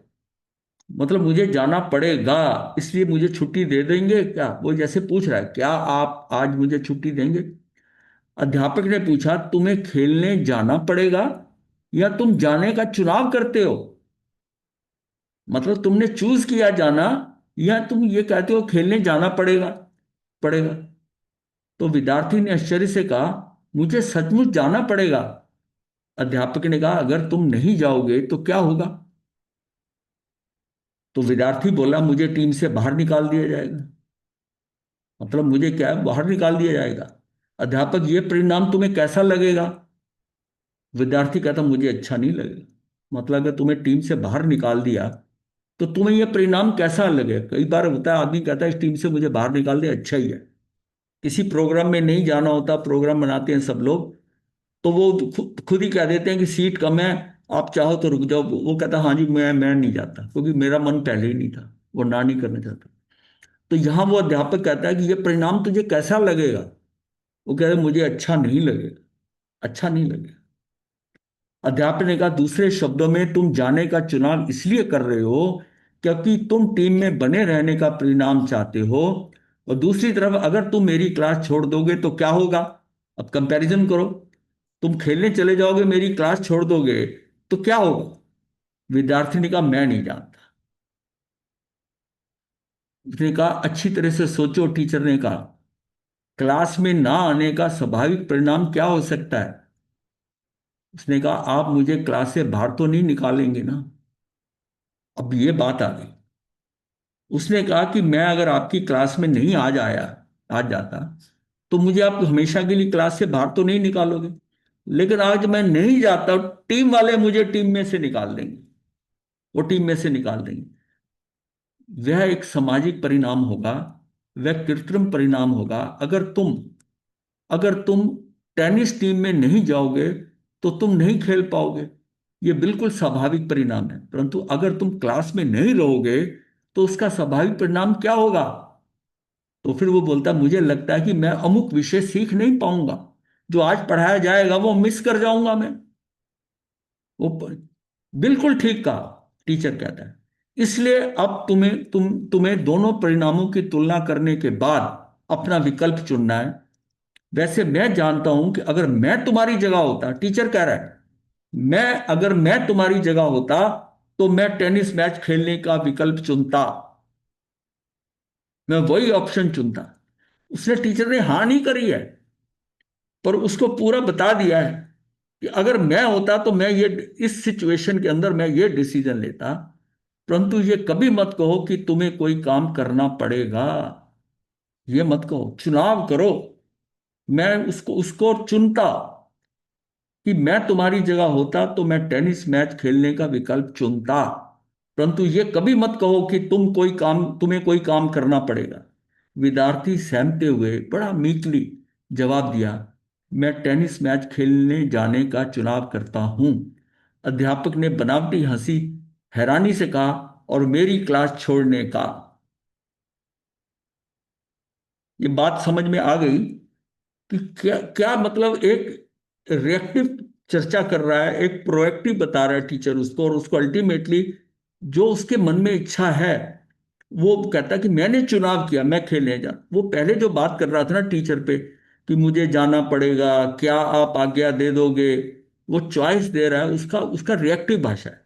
मतलब मुझे जाना पड़ेगा, इसलिए मुझे छुट्टी दे देंगे क्या? वो जैसे पूछ रहा है, क्या आप आज मुझे छुट्टी देंगे? अध्यापक ने पूछा, तुम्हें खेलने जाना पड़ेगा, या तुम जाने का चुनाव करते हो? मतलब तुमने चूज किया जाना, या तुम ये कहते हो खेलने जाना पड़ेगा, पड़ेगा। तो विद्यार्थी ने आश्चर्य से कहा, मुझे सचमुच जाना पड़ेगा। अध्यापक ने कहा, अगर तुम नहीं जाओगे तो क्या होगा? तो विद्यार्थी बोला, मुझे टीम से बाहर निकाल दिया जाएगा। मतलब मुझे क्या है, बाहर निकाल दिया जाएगा। अध्यापक, ये परिणाम तुम्हें कैसा लगेगा? विद्यार्थी कहता, मुझे अच्छा नहीं लगेगा। मतलब अगर तुम्हें टीम से बाहर निकाल दिया, तो तुम्हें यह परिणाम कैसा लगेगा? कई बार होता है, आदमी कहता है इस टीम से मुझे बाहर निकाल दिया, अच्छा ही है। किसी प्रोग्राम में नहीं जाना होता, प्रोग्राम बनाते हैं सब लोग, तो वो खुद ही कह देते हैं कि सीट कम है, आप चाहो तो रुक जाओ। वो कहता, हाँ जी, मैं नहीं जाता, क्योंकि मेरा मन पहले ही नहीं था, वो ना नहीं करना चाहता। तो यहाँ वो अध्यापक कहता है कि ये परिणाम तुझे कैसा लगेगा? वो कह रहे, मुझे अच्छा नहीं लगेगा, अच्छा नहीं लगेगा। अध्यापक ने कहा, दूसरे शब्दों में, तुम जाने का चुनाव इसलिए कर रहे हो क्योंकि तुम टीम में बने रहने का परिणाम चाहते हो। और दूसरी तरफ, अगर तुम मेरी क्लास छोड़ दोगे तो क्या होगा? अब कंपैरिजन करो, तुम खेलने चले जाओगे, मेरी क्लास छोड़ दोगे, तो क्या होगा? विद्यार्थी ने कहा, मैं नहीं जानता। उसने कहा, अच्छी तरह से सोचो। टीचर ने कहा, क्लास में ना आने का स्वाभाविक परिणाम क्या हो सकता है? उसने कहा, आप मुझे क्लास से बाहर तो नहीं निकालेंगे ना? अब ये बात आ गई। उसने कहा कि मैं अगर आपकी क्लास में नहीं आज जाता, तो मुझे आप हमेशा के लिए क्लास से बाहर तो नहीं निकालोगे। लेकिन आज मैं नहीं जाता, टीम वाले मुझे टीम में से निकाल देंगे, वो टीम में से निकाल देंगे। वह एक सामाजिक परिणाम होगा, वह कृत्रिम परिणाम होगा। अगर तुम टेनिस टीम में नहीं जाओगे, तो तुम नहीं खेल पाओगे। ये बिल्कुल स्वाभाविक परिणाम है। परंतु अगर तुम क्लास में नहीं रहोगे, तो उसका स्वाभाविक परिणाम क्या होगा? तो फिर वो बोलता, मुझे लगता है कि मैं अमुक विषय सीख नहीं पाऊंगा, जो आज पढ़ाया जाएगा वो मिस कर जाऊंगा मैं। वो बिल्कुल ठीक कहा, टीचर कहता है। इसलिए अब तुम्हें दोनों परिणामों की तुलना करने के बाद अपना विकल्प चुनना है। वैसे मैं जानता हूं कि अगर मैं तुम्हारी जगह होता, टीचर कह रहा है, अगर मैं तुम्हारी जगह होता, तो मैं टेनिस मैच खेलने का विकल्प चुनता, मैं वही ऑप्शन चुनता। उसने, टीचर ने हाँ नहीं करी है, पर उसको पूरा बता दिया है कि अगर मैं होता तो मैं ये, इस सिचुएशन के अंदर मैं ये डिसीजन लेता। परंतु ये कभी मत कहो कि तुम्हें कोई काम करना पड़ेगा। ये मत कहो, चुनाव करो। मैं उसको उसको चुनता कि मैं तुम्हारी जगह होता तो मैं टेनिस मैच खेलने का विकल्प चुनता। परंतु ये कभी मत कहो कि तुम्हें कोई काम करना पड़ेगा। विद्यार्थी सहमते हुए बड़ा मीकली जवाब दिया, मैं टेनिस मैच खेलने जाने का चुनाव करता हूं। अध्यापक ने बनावटी हंसी हैरानी से कहा, और मेरी क्लास छोड़ने का। ये बात समझ में आ गई कि क्या क्या मतलब। एक रिएक्टिव चर्चा कर रहा है, एक प्रोएक्टिव बता रहा है टीचर उसको, और उसको अल्टीमेटली जो उसके मन में इच्छा है वो कहता है कि मैंने चुनाव किया, मैं खेलने जा। वो पहले जो बात कर रहा था ना टीचर पे कि मुझे जाना पड़ेगा, क्या आप आज्ञा दे दोगे, वो चॉइस दे रहा है, उसका उसका रिएक्टिव भाषा है,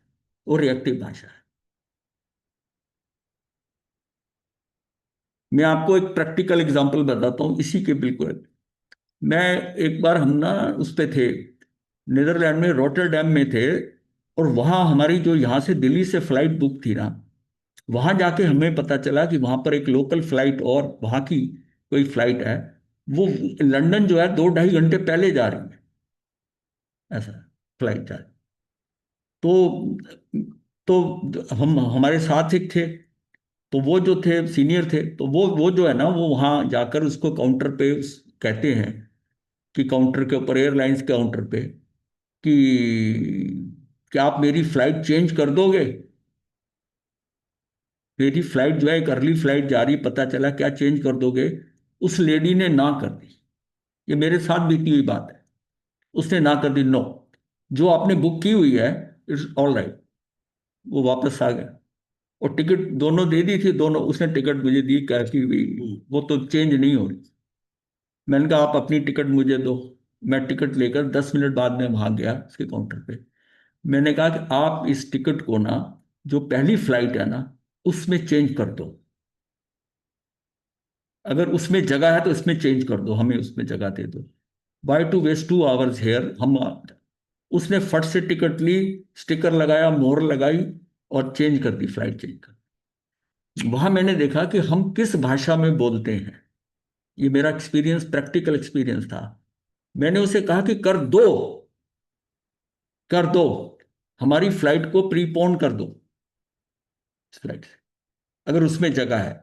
वो रिएक्टिव भाषा है। मैं आपको एक प्रैक्टिकल एग्जांपल बताता हूँ इसी के बिल्कुल। मैं एक बार हम ना उस पे थे, नीदरलैंड में रोटरडैम में थे, और वहाँ हमारी जो यहाँ से दिल्ली से फ्लाइट बुक थी ना, वहाँ जाके हमें पता चला कि वहाँ पर एक लोकल फ्लाइट और वहाँ की कोई फ्लाइट है, वो लंदन जो है 2-2.5 घंटे पहले जा रही है, ऐसा फ्लाइट जा रही। तो हम हमारे साथ एक थे, तो वो जो थे सीनियर थे, तो वो जो है ना, वो वहाँ जाकर उसको काउंटर पे कहते हैं कि काउंटर के ऊपर, एयरलाइंस काउंटर पे, कि क्या आप मेरी फ्लाइट चेंज कर दोगे। मेरी फ्लाइट जो है एक अर्ली फ्लाइट जा रही, पता चला क्या चेंज कर दोगे। उस लेडी ने ना कर दी। ये मेरे साथ बीती हुई बात है। उसने ना कर दी, नो, जो आपने बुक की हुई है इट्स ऑल राइट। वो वापस आ गया, और टिकट दोनों दे दी थी, दोनों उसने टिकट मुझे दी, कहा कि भी वो तो चेंज नहीं हो रही। मैंने कहा आप अपनी टिकट मुझे दो। मैं टिकट लेकर 10 मिनट बाद में वहां गया उसके काउंटर पे। मैंने कहा कि आप इस टिकट को ना, जो पहली फ्लाइट है ना, उसमें चेंज कर दो। अगर उसमें जगह है तो इसमें चेंज कर दो, हमें उसमें जगह दे दो। Why to waste 2 hours here हम। उसने फट से टिकट ली, स्टिकर लगाया, मोहर लगाई, और चेंज कर दी, फ्लाइट चेंज कर दी। वहां मैंने देखा कि हम किस भाषा में बोलते हैं। ये मेरा एक्सपीरियंस, प्रैक्टिकल एक्सपीरियंस था। मैंने उसे कहा कि कर दो, कर दो, हमारी फ्लाइट को प्रीपोन कर दो फ्लाइट से, अगर उसमें जगह है।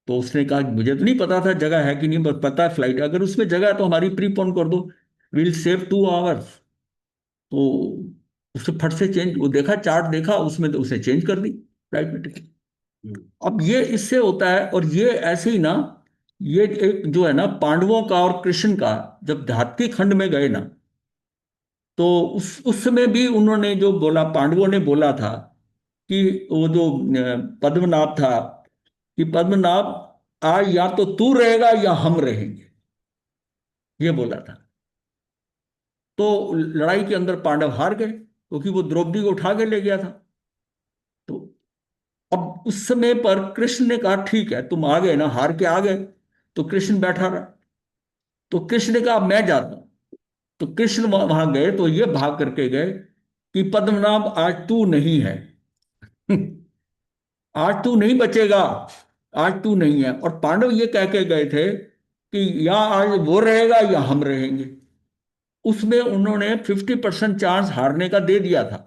तो उसने कहा मुझे तो नहीं पता था जगह है कि नहीं, बस पता है फ्लाइट, अगर उसमें जगह है तो हमारी प्रीपोन कर दो, विल सेव 2 आवर्स। तो उससे फट से चेंज, वो देखा चार्ट देखा उसमें, तो उसे चेंज कर दी फ्लाइट में टिकट। अब ये इससे होता है, और ये ऐसे ही ना, ये एक जो है ना पांडवों का और कृष्ण का, जब धात्री खंड में गए ना, तो उस समय भी उन्होंने जो बोला, पांडवों ने बोला था कि वो जो पद्मनाभ था, कि पद्मनाभ आज या तो तू रहेगा या हम रहेंगे, ये बोला था। तो लड़ाई के अंदर पांडव हार गए, क्योंकि वो द्रौपदी को उठा के ले गया था। तो अब उस समय पर कृष्ण ने कहा ठीक है, तुम आ गए ना, हार के आ गए। तो कृष्ण बैठा रहा। तो कृष्ण ने कहा "अब मैं जाता हूं"। तो कृष्ण वहां गए तो ये भाग करके गए कि पद्मनाभ आज तू नहीं है। आज तू नहीं बचेगा, आज तू नहीं है। और पांडव ये कह के गए थे कि या आज वो रहेगा या हम रहेंगे। उसमें उन्होंने 50% चांस हारने का दे दिया था,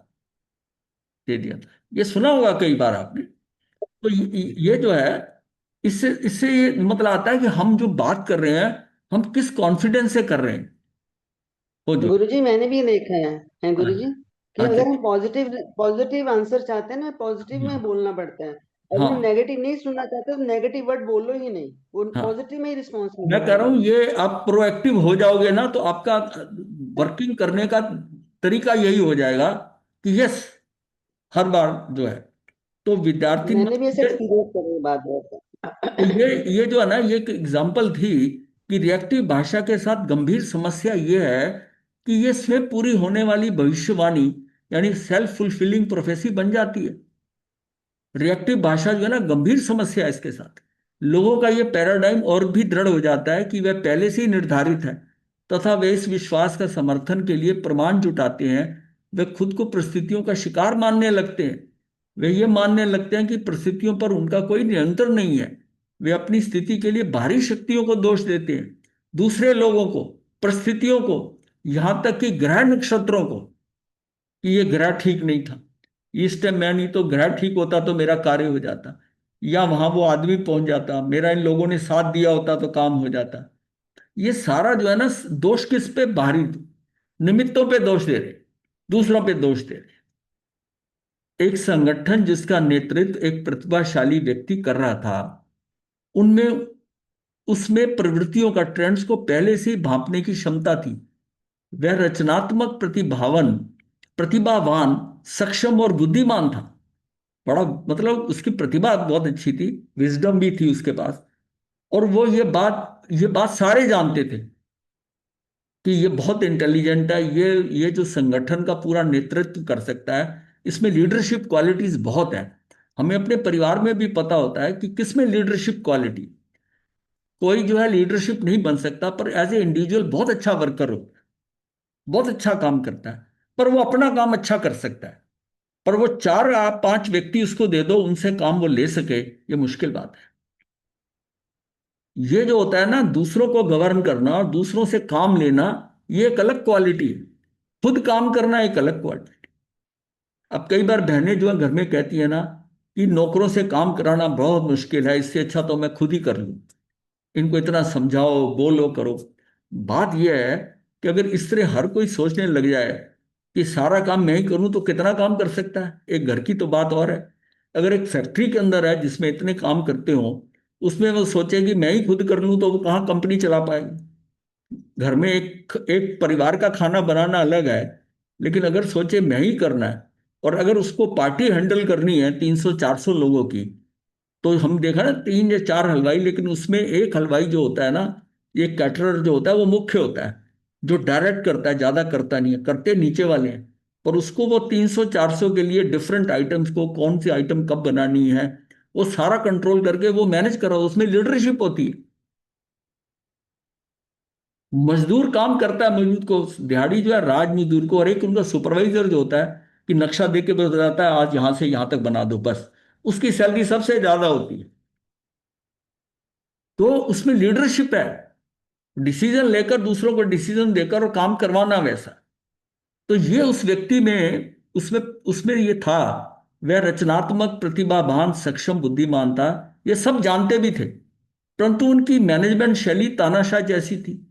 दे दिया था। ये सुना होगा कई बार आपने। तो ये जो है, इससे इससे ये मतलब आता है कि हम जो बात कर रहे हैं, हम किस कॉन्फिडेंस से कर रहे हैं। वो जो गुरुजी मैंने भी देखा है गुरुजी, कि अच्छा, अगर हम पॉजिटिव पॉजिटिव आंसर चाहते हैं ना, पॉजिटिव में बोलना पड़ता है। अगर हम हाँ नेगेटिव नहीं सुनना चाहते तो नेगेटिव वर्ड बोलो ही नहीं, वो हाँ, पॉजिटिव में ही रिस्पॉन्स मैं मिलेगा कह रहा हूं हमें। ये आप प्रोएक्टिव हो जाओगे ना, तो आपका वर्किंग करने का तरीका यही हो जाएगा कि यस, हर बार जो है। तो विद्यार्थी मैंने भी ऐसे ये एक्सपीरियंस करे बात तो बात। ये जो है ना, ये एक एग्जाम्पल थी कि रिएक्टिव भाषा के साथ गंभीर समस्या ये है कि ये स्वयं पूरी होने वाली भविष्यवाणी, यानी सेल्फ फुलफिलिंग प्रोफेसी बन जाती है। रिएक्टिव भाषा जो है ना, गंभीर समस्या है इसके साथ। लोगों का ये पैराडाइम और भी दृढ़ हो जाता है कि वह पहले से ही निर्धारित है, तथा वे इस विश्वास का समर्थन के लिए प्रमाण जुटाते हैं। वे खुद को परिस्थितियों का शिकार मानने लगते हैं। वे ये मानने लगते हैं कि परिस्थितियों पर उनका कोई नियंत्रण नहीं है। वे अपनी स्थिति के लिए बाहरी शक्तियों को दोष देते हैं, दूसरे लोगों को, परिस्थितियों को, यहां तक कि ग्रह नक्षत्रों को, कि ये ग्रह ठीक नहीं था, इस टाइम मैं नहीं तो ग्रह ठीक होता तो मेरा कार्य हो जाता, या वहां वो आदमी पहुंच जाता, मेरा इन लोगों ने साथ दिया होता तो काम हो जाता। ये सारा जो है ना, दोष किस पे? बाहरी निमित्तों पे दोष दे रहे, दूसरों पे दोष दे रहे। एक संगठन जिसका नेतृत्व एक प्रतिभाशाली व्यक्ति कर रहा था, उनमें उसमें प्रवृत्तियों का, ट्रेंड्स को पहले से ही भांपने की क्षमता थी। वह रचनात्मक, प्रतिभावान, सक्षम और बुद्धिमान था। बड़ा मतलब उसकी प्रतिभा बहुत अच्छी थी, विजडम भी थी उसके पास। और वो ये बात सारे जानते थे कि ये बहुत इंटेलिजेंट है, ये जो संगठन का पूरा नेतृत्व कर सकता है, इसमें लीडरशिप क्वालिटीज बहुत है। हमें अपने परिवार में भी पता होता है कि किसमें लीडरशिप क्वालिटी। कोई जो है लीडरशिप नहीं बन सकता, पर एज ए इंडिविजुअल बहुत अच्छा वर्कर हो, बहुत अच्छा काम करता है, पर वो अपना काम अच्छा कर सकता है। पर वो 4 या 5 व्यक्ति उसको दे दो, उनसे काम वो ले सके, ये मुश्किल बात है। ये जो होता है ना, दूसरों को गवर्न करना और दूसरों से काम लेना, ये एक अलग क्वालिटी है। खुद काम करना एक अलग क्वालिटी। अब कई बार बहनें जो है घर में कहती है ना कि नौकरों से काम कराना बहुत मुश्किल है, इससे अच्छा तो मैं खुद ही कर लूं, इनको इतना समझाओ, बोलो, करो। बात यह है कि अगर इस तरह हर कोई सोचने लग जाए कि सारा काम मैं ही करूं, तो कितना काम कर सकता है? एक घर की तो बात और है, अगर एक फैक्ट्री के अंदर है जिसमें इतने काम करते हो, उसमें वो सोचे कि मैं ही खुद कर लूं, तो वो कहाँ कंपनी चला पाएगी? घर में एक एक परिवार का खाना बनाना अलग है, लेकिन अगर सोचे मैं ही करना है, और अगर उसको पार्टी हैंडल करनी है 300-400 लोगों की, तो हम देखा ना 3 या 4 हलवाई, लेकिन उसमें एक हलवाई जो होता है ना, ये कैटरर जो होता है, वो मुख्य होता है, जो डायरेक्ट करता है, ज्यादा करता नहीं है, करते नीचे वाले हैं। पर उसको वो 300-400 के लिए डिफरेंट आइटम्स को, कौन सी आइटम कब बनानी है, वो सारा कंट्रोल करके वो मैनेज करा, उसमें लीडरशिप होती है। मजदूर काम करता है, मजदूर को, दिहाड़ी जो है राज मजदूर को, और एक उनका सुपरवाइजर जो होता है कि नक्शा दे के बताता है आज यहां से यहां तक बना दो बस, उसकी सैलरी सबसे ज्यादा होती है। तो उसमें लीडरशिप है, डिसीजन लेकर, दूसरों को डिसीजन देकर और काम करवाना वैसा। तो ये उस व्यक्ति में, उसमें उसमें ये था। वह रचनात्मक, प्रतिभावान, सक्षम, बुद्धिमान था, ये सब जानते भी थे, परंतु उनकी मैनेजमेंट शैली तानाशाह जैसी थी।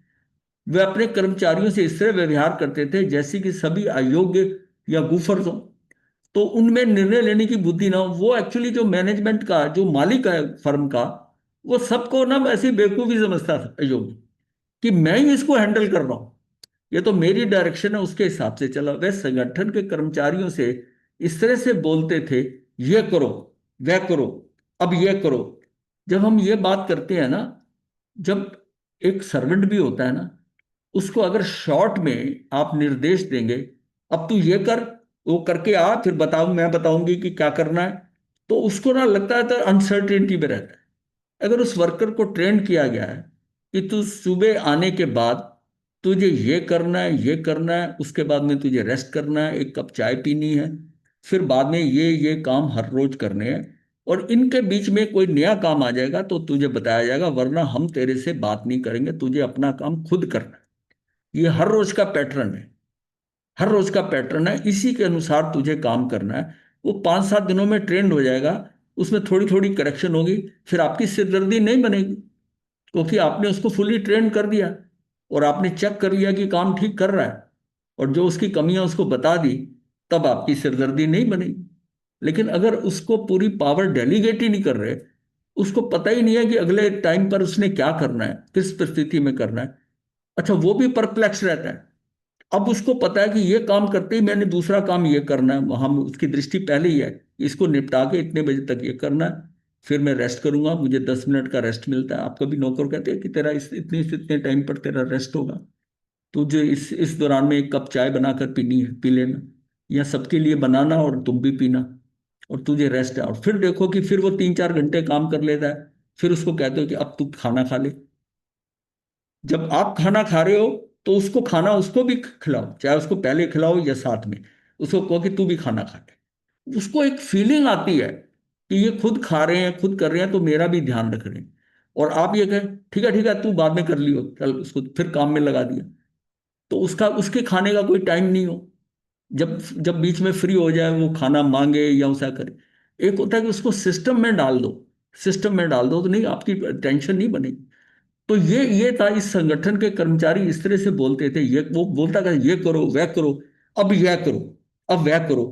वे अपने कर्मचारियों से इस तरह व्यवहार करते थे जैसे कि सभी अयोग्य या गुफर्ज हों, तो उनमें निर्णय लेने की बुद्धि ना हो। वो एक्चुअली जो मैनेजमेंट का जो मालिक है फर्म का, वो सबको ना ऐसी बेवकूफी समझता था, अयोग्य, कि मैं ही इसको हैंडल कर रहा हूं, ये तो मेरी डायरेक्शन है, उसके हिसाब से चला। वह संगठन के कर्मचारियों से इस तरह से बोलते थे, ये करो, वह करो, अब ये करो। जब हम ये बात करते हैं ना, जब एक सर्वेंट भी होता है ना, उसको अगर शॉर्ट में आप निर्देश देंगे, अब तू ये कर, वो करके आ, फिर बताऊं, मैं बताऊंगी कि क्या करना है, तो उसको ना लगता है तो अनसर्टेनिटी में रहता है। अगर उस वर्कर को ट्रेन किया गया है कि तू सुबह आने के बाद तुझे ये करना है, ये करना है, उसके बाद में तुझे रेस्ट करना है, एक कप चाय पीनी है, फिर बाद में ये काम हर रोज करने हैं, और इनके बीच में कोई नया काम आ जाएगा तो तुझे बताया जाएगा, वरना हम तेरे से बात नहीं करेंगे, तुझे अपना काम खुद करना है। ये हर रोज का पैटर्न है, हर रोज का पैटर्न है, इसी के अनुसार तुझे काम करना है। वो 5-7 दिनों में ट्रेंड हो जाएगा, उसमें थोड़ी थोड़ी करेक्शन होगी, फिर आपकी सिरदर्दी नहीं बनेगी, क्योंकि आपने उसको फुली ट्रेन कर दिया, और आपने चेक कर लिया कि काम ठीक कर रहा है, और जो उसकी कमियां उसको बता दी, तब आपकी सिरदर्दी नहीं बनेगी। लेकिन अगर उसको पूरी पावर डेलीगेट ही नहीं कर रहे, उसको पता ही नहीं है कि अगले टाइम पर उसने क्या करना है, किस परिस्थिति में करना है, अच्छा वो भी परप्लेक्स रहता है। अब उसको पता है कि ये काम करते ही मैंने दूसरा काम ये करना है, वहां उसकी दृष्टि पहले ही है, इसको निपटा के इतने बजे तक ये करना है, फिर मैं रेस्ट करूंगा, मुझे 10 मिनट का रेस्ट मिलता है। आपका भी नौकर कहते हैं कि तेरा इतने से इतने टाइम पर तेरा रेस्ट होगा, तुझे इस दौरान में 1 कप चाय बनाकर पीनी है, पी लेना, या सबके लिए बनाना और तुम भी पीना, और तुझे रेस्ट है। और फिर देखो कि फिर वो 3-4 घंटे काम कर लेता है, फिर उसको कहते हो कि अब तू खाना खा ले। जब आप खाना खा रहे हो, तो उसको खाना उसको भी खिलाओ, चाहे उसको पहले खिलाओ या साथ में, उसको कहो कि तू भी खाना खा ले। उसको एक फीलिंग आती है कि ये खुद खा रहे हैं, खुद कर रहे हैं, तो मेरा भी ध्यान रख रहे हैं। और आप ये कहें ठीक है तू बाद में कर लियो, कल उसको फिर काम में लगा दिया, तो उसका उसके खाने का कोई टाइम नहीं हो। जब जब बीच में फ्री हो जाए वो खाना मांगे या उसा करे। एक होता है कि उसको सिस्टम में डाल दो, सिस्टम में डाल दो तो नहीं, आपकी टेंशन नहीं बनेगी। तो ये था, इस संगठन के कर्मचारी इस तरह से बोलते थे, ये वो बोलता था ये करो वह करो, अब यह करो, अब वह करो।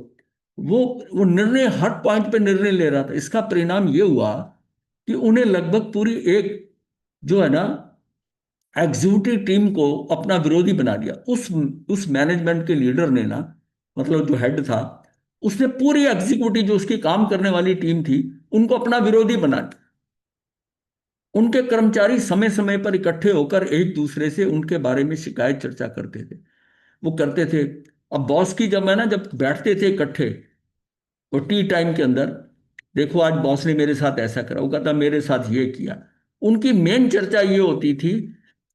वो वो निर्णय हर पॉइंट पे निर्णय ले रहा था। इसका परिणाम ये हुआ कि उन्हें लगभग पूरी एक जो है ना एग्जीक्यूटिव टीम को अपना विरोधी बना दिया। उस मैनेजमेंट के लीडर ने ना, मतलब जो हेड था, उसने पूरी एग्जीक्यूटिव जो उसकी काम करने वाली टीम थी उनको अपना विरोधी बना दिया। उनके कर्मचारी समय समय पर इकट्ठे होकर एक दूसरे से उनके बारे में शिकायत चर्चा करते थे। वो करते थे। अब बॉस की जब है ना, जब बैठते थे इकट्ठे और टी टाइम के अंदर, देखो आज बॉस ने मेरे साथ ऐसा करा, वो कहता मेरे साथ ये किया। उनकी मेन चर्चा ये होती थी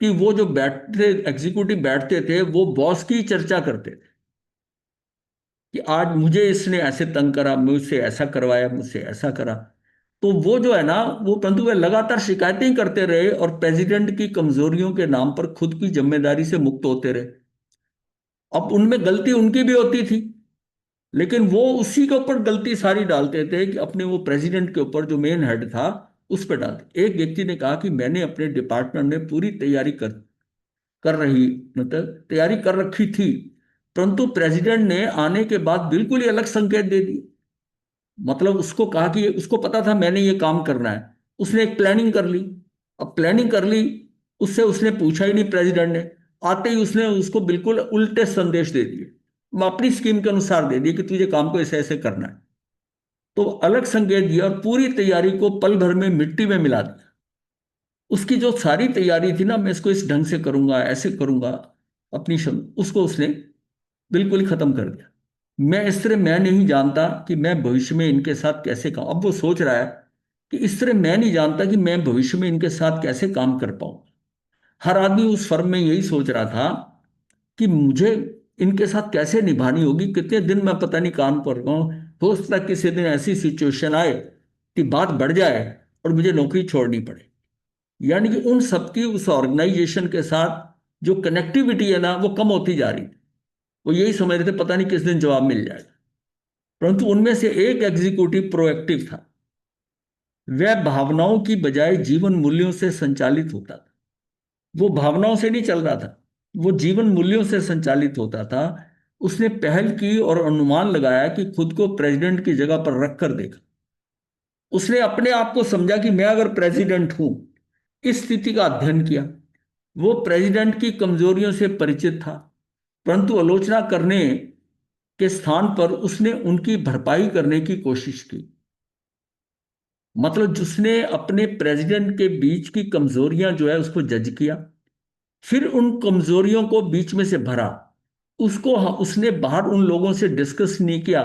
कि वो जो बैठते एग्जीक्यूटिव बैठते थे वो बॉस की चर्चा करते थे कि आज मुझे इसने ऐसे तंग करा, मुझसे ऐसा करवाया, मुझसे ऐसा करा। तो वो जो है ना, वो परंतु वे लगातार शिकायतें ही करते रहे और प्रेसिडेंट की कमजोरियों के नाम पर खुद की जिम्मेदारी से मुक्त होते रहे। अब उनमें गलती उनकी भी होती थी, लेकिन वो उसी के ऊपर गलती सारी डालते थे कि अपने वो प्रेसिडेंट के ऊपर, जो मेन हेड था, उस पर डालते। एक व्यक्ति ने कहा कि मैंने अपने डिपार्टमेंट में पूरी तैयारी कर कर रही मतलब तैयारी कर रखी थी, परंतु प्रेसिडेंट ने आने के बाद बिल्कुल ही अलग संकेत दे दिए। मतलब उसको कहा कि उसको पता था मैंने ये काम करना है, उसने एक प्लानिंग कर ली। अब प्लानिंग कर ली, उससे उसने पूछा ही नहीं प्रेसिडेंट ने, आते ही उसने उसको बिल्कुल उल्टे संदेश दे दिए, अपनी स्कीम के अनुसार दे दिए कि तुझे काम को ऐसे ऐसे करना है। तो अलग संकेत दिया और पूरी तैयारी को पल भर में मिट्टी में मिला दिया। उसकी जो सारी तैयारी थी ना, मैं इसको इस ढंग से करूंगा, ऐसे करूंगा, अपनी उसको उसने बिल्कुल ही खत्म कर दिया। मैं इस तरह मैं नहीं जानता कि मैं भविष्य में इनके साथ कैसे काम, अब वो सोच रहा है कि इस तरह मैं नहीं जानता कि मैं भविष्य में इनके साथ कैसे काम कर पाऊं। हर आदमी उस फर्म में यही सोच रहा था कि मुझे इनके साथ कैसे निभानी होगी, कितने दिन मैं पता नहीं काम कर रहा हूं। हो सकता है किसी दिन ऐसी सिचुएशन आए कि बात बढ़ जाए और मुझे नौकरी छोड़नी पड़े। यानी कि उन सबकी उस ऑर्गेनाइजेशन के साथ जो कनेक्टिविटी है ना, वो कम होती जा रही थी। वो यही समझ रहे थे पता नहीं किस दिन जवाब मिल जाएगा। परंतु उनमें से एक एग्जीक्यूटिव प्रोएक्टिव था। वह भावनाओं की बजाय जीवन मूल्यों से संचालित होता था। वो भावनाओं से नहीं चल रहा था, वो जीवन मूल्यों से संचालित होता था। उसने पहल की और अनुमान लगाया कि खुद को प्रेसिडेंट की जगह पर रखकर देखा। उसने अपने आप को समझा कि मैं अगर प्रेसिडेंट हूं, इस स्थिति का अध्ययन किया। वो प्रेसिडेंट की कमजोरियों से परिचित था, परंतु आलोचना करने के स्थान पर उसने उनकी भरपाई करने की कोशिश की। मतलब जिसने अपने प्रेसिडेंट के बीच की कमजोरियां जो है उसको जज किया, फिर उन कमजोरियों को बीच में से भरा। उसको उसने बाहर उन लोगों से डिस्कस नहीं किया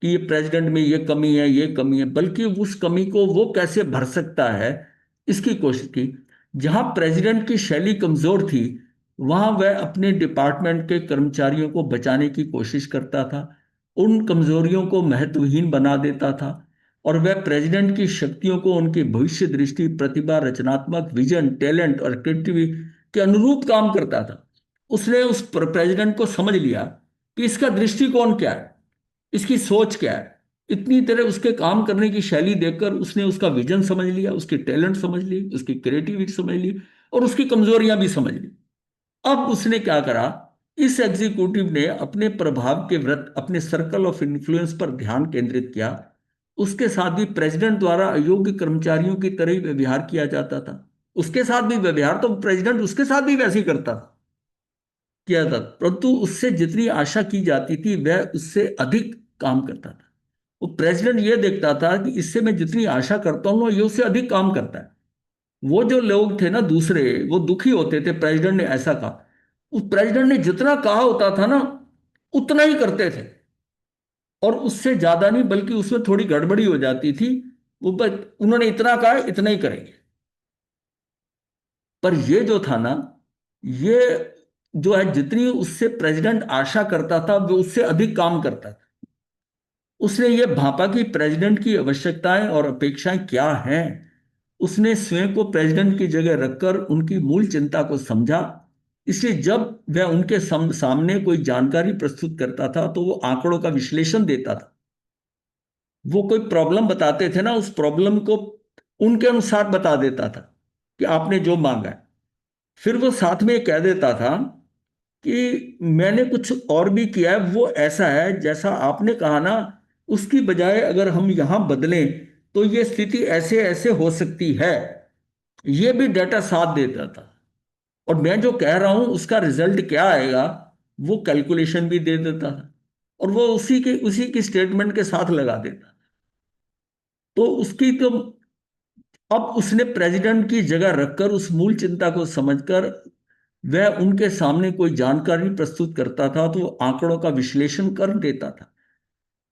कि ये प्रेसिडेंट में ये कमी है, ये कमी है, बल्कि उस कमी को वो कैसे भर सकता है, इसकी कोशिश की। जहां प्रेसिडेंट की शैली कमजोर थी, वहां वह अपने डिपार्टमेंट के कर्मचारियों को बचाने की कोशिश करता था, उन कमजोरियों को महत्वहीन बना देता था, और वह प्रेसिडेंट की शक्तियों को उनकी भविष्य दृष्टि, प्रतिभा, रचनात्मक विजन, टैलेंट और क्रिएटिविटी के अनुरूप काम करता था। उसने उस प्रेसिडेंट को समझ लिया कि इसका दृष्टिकोण क्या है, इसकी सोच क्या है। इतनी तरह उसके काम करने की शैली देखकर उसने उसका विजन समझ लिया, उसकी टैलेंट समझ ली, उसकी क्रिएटिविटी समझ ली, और उसकी कमजोरियां भी समझ ली। अब उसने क्या करा, इस एग्जीक्यूटिव ने अपने प्रभाव के वृत्त, अपने सर्कल ऑफ इन्फ्लुएंस पर ध्यान केंद्रित किया। उसके साथ भी प्रेसिडेंट द्वारा अयोग्य कर्मचारियों की तरह ही व्यवहार किया जाता था। उसके साथ भी व्यवहार तो प्रेसिडेंट उसके साथ भी वैसे ही करता था, किया था, परंतु उससे जितनी आशा की जाती थी वह उससे अधिक काम करता था। वो प्रेसिडेंट ये देखता था कि इससे मैं जितनी आशा करता हूँ ये उससे अधिक काम करता है। वो जो लोग थे ना दूसरे, वो दुखी होते थे प्रेसिडेंट ने ऐसा कहा। उस प्रेसिडेंट ने जितना कहा होता था ना, उतना ही करते थे, और उससे ज्यादा नहीं, बल्कि उसमें थोड़ी गड़बड़ी हो जाती थी। वो बस उन्होंने इतना कहा इतना ही करेंगे। पर ये जो था ना, ये जो है जितनी उससे प्रेसिडेंट आशा करता था वो उससे अधिक काम करता था। उसने ये भांपा कि प्रेसिडेंट की आवश्यकताएं और अपेक्षाएं क्या हैं। उसने स्वयं को प्रेसिडेंट की जगह रखकर उनकी मूल चिंता को समझा। इसलिए जब वह उनके सामने कोई जानकारी प्रस्तुत करता था तो वो आंकड़ों का विश्लेषण देता था। वो कोई प्रॉब्लम बताते थे ना, उस प्रॉब्लम को उनके अनुसार बता देता था कि आपने जो मांगा है। फिर वो साथ में कह देता था कि मैंने कुछ और भी किया है, वो ऐसा है जैसा आपने कहा ना, उसकी बजाय अगर हम यहां बदलें तो ये स्थिति ऐसे ऐसे हो सकती है। ये भी डाटा साथ देता था। और मैं जो कह रहा हूं उसका रिजल्ट क्या आएगा, वो कैलकुलेशन भी दे देता था। और वो उसी की स्टेटमेंट के साथ लगा देता। तो उसकी तो अब उसने प्रेसिडेंट की जगह रखकर उस मूल चिंता को समझकर वह उनके सामने कोई जानकारी प्रस्तुत करता था तो वो आंकड़ों का विश्लेषण कर देता था।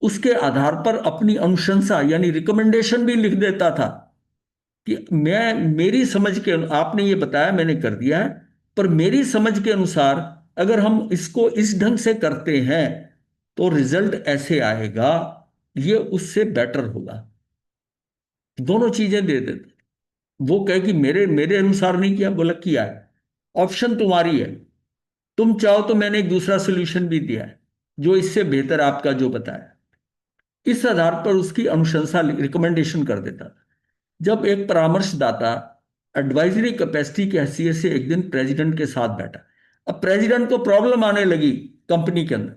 उसके आधार पर अपनी अनुशंसा यानी रिकमेंडेशन भी लिख देता था कि मैं मेरी समझ के आपने ये बताया मैंने कर दिया है, पर मेरी समझ के अनुसार अगर हम इसको इस ढंग से करते हैं तो रिजल्ट ऐसे आएगा, ये उससे बेटर होगा। दोनों चीजें दे देते। वो कहे कि मेरे मेरे अनुसार नहीं किया, बोला किया है, ऑप्शन तुम्हारी है, तुम चाहो तो मैंने एक दूसरा सोल्यूशन भी दिया है जो इससे बेहतर आपका जो बताया। इस आधार पर उसकी अनुशंसा रिकमेंडेशन कर देता था। जब एक परामर्शदाता एडवाइजरी कैपेसिटी की हैसियत से एक दिन प्रेसिडेंट के साथ बैठा। अब प्रेसिडेंट को प्रॉब्लम आने लगी कंपनी के अंदर।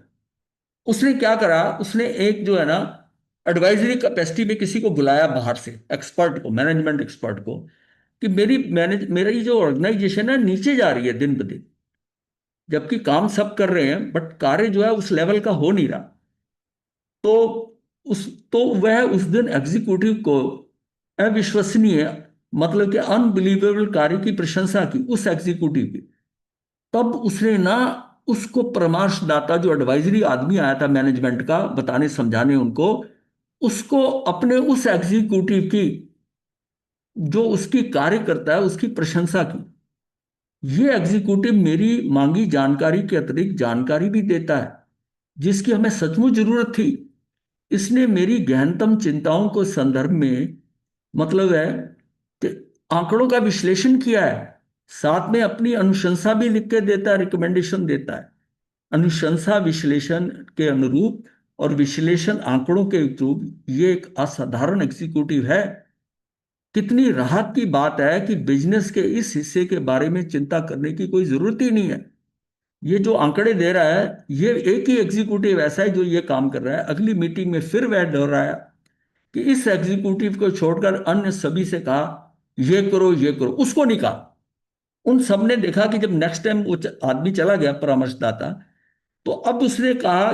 उसने क्या करा, उसने एक जो है ना एडवाइजरी कैपेसिटी में किसी को बुलाया बाहर से, एक्सपर्ट को, मैनेजमेंट एक्सपर्ट को, कि मेरी जो ऑर्गेनाइजेशन है नीचे जा रही है दिन ब दिन। जबकि काम सब कर रहे हैं बट कार्य जो है उस लेवल का हो नहीं रहा। तो उस तो वह उस दिन एग्जीक्यूटिव को अविश्वसनीय, मतलब कि अनबिलीवेबल कार्य की प्रशंसा की उस एग्जीक्यूटिव की। तब उसने ना उसको परामर्शदाता जो एडवाइजरी आदमी आया था मैनेजमेंट का बताने समझाने उनको, उसको अपने उस एग्जीक्यूटिव की जो उसकी कार्य करता है उसकी प्रशंसा की। ये एग्जीक्यूटिव मेरी मांगी जानकारी के अतिरिक्त जानकारी भी देता है जिसकी हमें सचमुच जरूरत थी। इसने मेरी गहनतम चिंताओं को संदर्भ में, मतलब है कि आंकड़ों का विश्लेषण किया है, साथ में अपनी अनुशंसा भी लिख के देता है, रिकमेंडेशन देता है। अनुशंसा विश्लेषण के अनुरूप और विश्लेषण आंकड़ों के अनुरूप ये एक असाधारण एग्जीक्यूटिव है। कितनी राहत की बात है कि बिजनेस के इस हिस्से के बारे में चिंता करने की कोई जरूरत ही नहीं है। ये जो आंकड़े दे रहा है, ये एक ही एग्जीक्यूटिव ऐसा है जो ये काम कर रहा है। अगली मीटिंग में फिर वह दोहराया कि इस एग्जीक्यूटिव को छोड़कर अन्य सभी से कहा ये करो ये करो, उसको नहीं कहा। उन सब ने देखा कि जब नेक्स्ट टाइम वो आदमी चला गया परामर्शदाता, तो अब उसने कहा